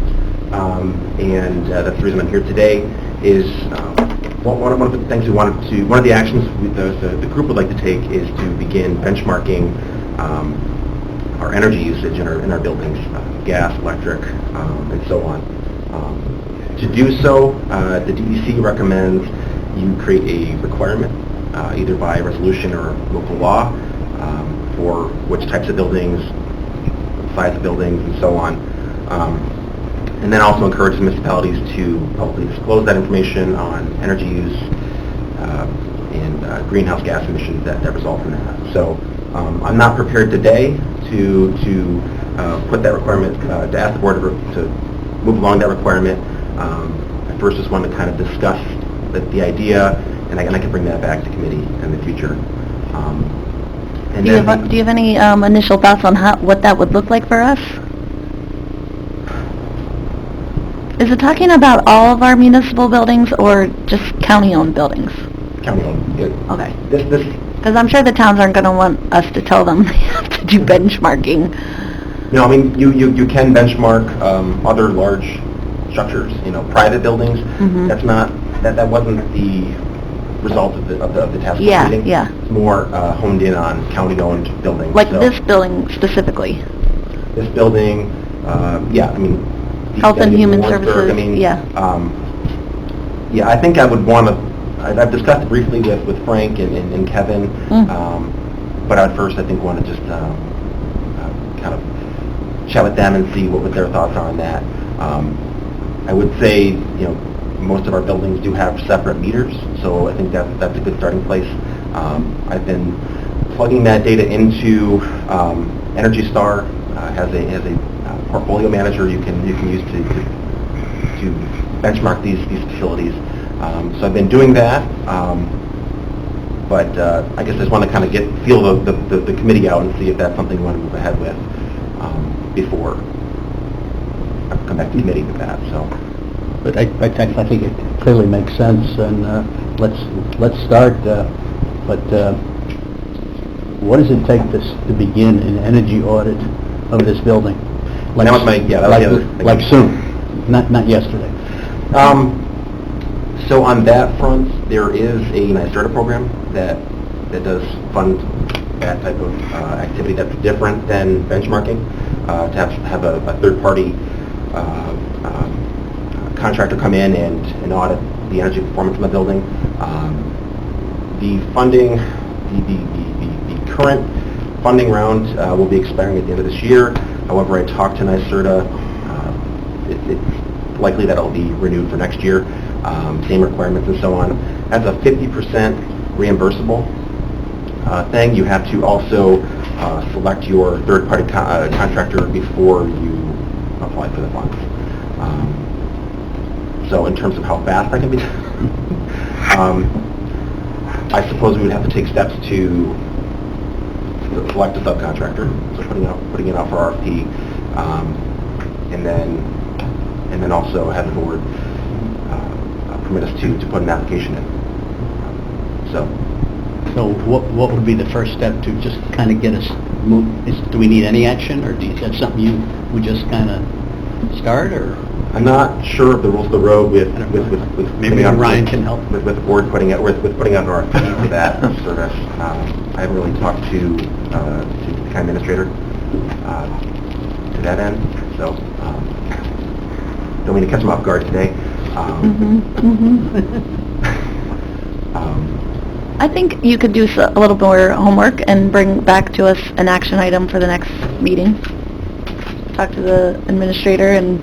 and that's the reason I'm here today. Is one of the things one of the actions the group would like to take is to begin benchmarking our energy usage in our buildings, gas, electric, and so on. To do so, the DEC recommends you create a requirement, either by resolution or local law, for which types of buildings, size of buildings, and so on. And then also encourages municipalities to publicly disclose that information on energy use and greenhouse gas emissions that result from that. So I'm not prepared today to put that requirement, to ask the board to move along that requirement. I first just wanted to kind of discuss the idea, and I can bring that back to committee in the future. And Do you have any initial thoughts on what that would look like for us? Is it talking about all of our municipal buildings or just county-owned buildings? County-owned. Okay. This Because I'm sure the towns aren't going to want us to tell them they have to do benchmarking. No, I mean, you can benchmark other large structures, private buildings. Mhm. That's not, that wasn't the result of the task force Yeah, meeting. yeah. It's more honed in on county-owned buildings. Like So this building specifically. This building, yeah, I mean... Health and Human Warrensburg, Services, I mean, yeah. Yeah, I think I would want to, I've discussed it briefly with Frank and Kevin, but at first I think want to just kind of chat with them and see what their thoughts are on that. I would say, most of our buildings do have separate meters, so I think that's a good starting place. I've been plugging that data into Energy Star, has a portfolio manager you can use to benchmark these facilities. So I've been doing that, but I guess I just want to kind of feel the committee out and see if that's something we want to move ahead with before I come back to committee with that. So, But I think it clearly makes sense, and let's start, but what does it take to begin an energy audit of this building? And that was my, yeah, that was the other thing. Like soon, not yesterday. So on that front, there is a NYSERDA program that does fund that type of activity that's different than benchmarking, to have a third-party contractor come in and audit the energy performance of the building. The funding, the current funding round will be expiring at the end of this year. However, I talked to NYSERDA. It's likely that it'll be renewed for next year. Same requirements and so on. As a 50% reimbursable thing, you have to also select your third-party contractor before you apply for the funds. So in terms of how fast that can be done, I suppose we would have to take steps to select a subcontractor, so putting it out for RFP, and then also have the board permit us to put an application in. So what would be the first step to just kind of get us moved? Do we need any action, or is that something you would just kind of start, or? I'm not sure of the rules of the road with Maybe Ryan can help. with the board putting out an RFP for that service. I haven't really talked to the county administrator to that end, so don't mean to catch them off guard today. I think you could do a little more homework and bring back to us an action item for the next meeting. Talk to the administrator and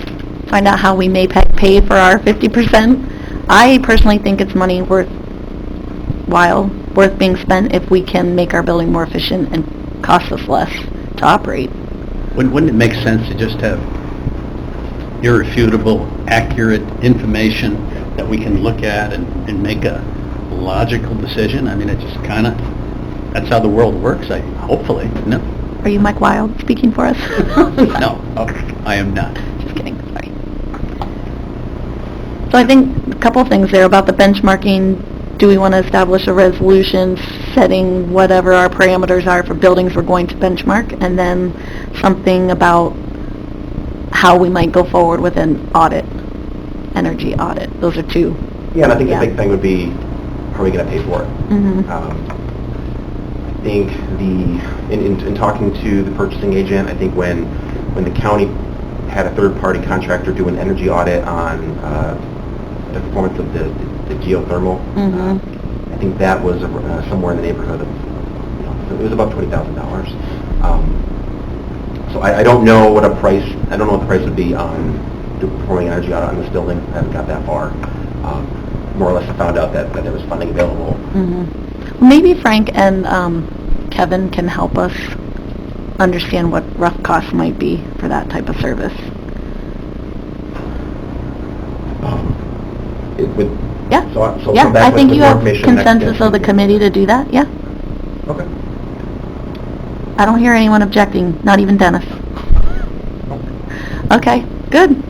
find out how we may pay for our 50%. I personally think it's money worth being spent if we can make our building more efficient and cost us less to operate. Wouldn't it make sense to just have irrefutable, accurate information that we can look at and make a logical decision? I mean, it just kind of, that's how the world works, hopefully. No? Are you Mike Wild speaking for us? No, I am not. Just kidding, sorry. So I think a couple things there about the benchmarking. Do we want to establish a resolution setting whatever our parameters are for buildings we're going to benchmark, and then something about how we might go forward with an audit, energy audit. Those are two. Yeah, and I think the big thing would be, how are we going to pay for it? I think in talking to the purchasing agent, I think when the county had a third-party contractor do an energy audit on the performance of the geothermal, I think that was somewhere in the neighborhood of, it was about $20,000. So I don't know what the price would be on performing energy audit on this building. I haven't got that far. More or less I found out that there was funding available. Maybe Frank and Kevin can help us understand what rough costs might be for that type of service. It would. Yeah. So yeah, come back I think with you more have information consensus next of the committee to do that, yeah? Okay. I don't hear anyone objecting, not even Dennis. Okay, good.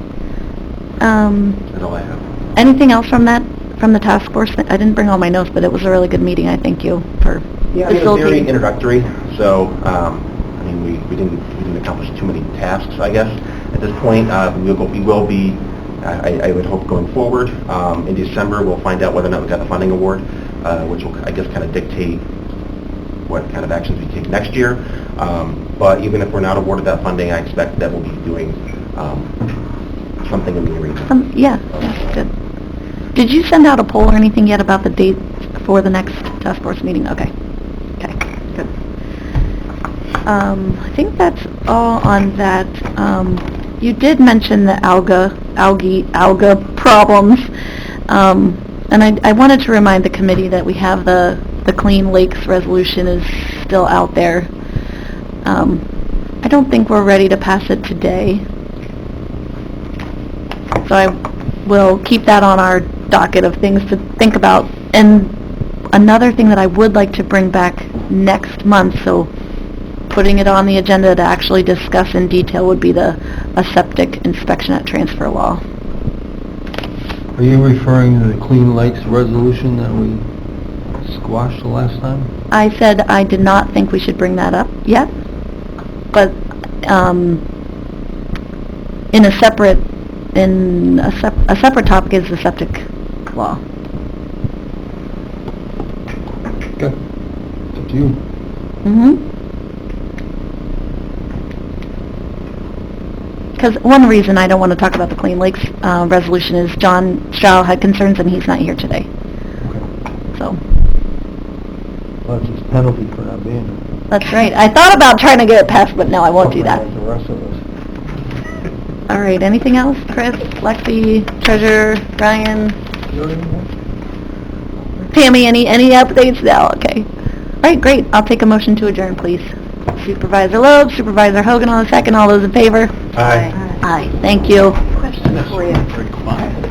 That's all I have. Anything else from the task force? I didn't bring all my notes, but it was a really good meeting. I thank you for Yeah, it was very facilitating. introductory, so, I mean, we didn't accomplish too many tasks, I guess, at this point. We will be, I would hope, going forward. In December, we'll find out whether or not we got the funding award, which will, I guess, kind of dictate what kind of actions we take next year. But even if we're not awarded that funding, I expect that we'll be doing something in the arena. Yeah, good. Did you send out a poll or anything yet about the date for the next task force meeting? Okay. Okay, good. I think that's all on that. You did mention the alga problems, and I wanted to remind the committee that we have the Clean Lakes resolution is still out there. I don't think we're ready to pass it today, So I will keep that on our docket of things to think about. And another thing that I would like to bring back next month, so putting it on the agenda to actually discuss in detail, would be a septic inspection at transfer wall. Are you referring to the Clean Lakes resolution that we squashed the last time? I said I did not think we should bring that up yet, but a separate topic is the septic law. Okay. It's up to you. Because one reason I don't want to talk about the Clean Lakes resolution is John Stroud had concerns and he's not here today. Okay. So, Well, it's just penalty for not being here. that's right. I thought about trying to get it passed, but no, I won't do that. Like the rest of us. All right, anything else? Chris, Lexi, Treasurer, Brian, Tammy, any updates? No, okay. All right, great. I'll take a motion to adjourn, please. Supervisor Loeb, Supervisor Hogan on the second. All those in favor? Aye. Aye, thank you. Question for you. Very quiet.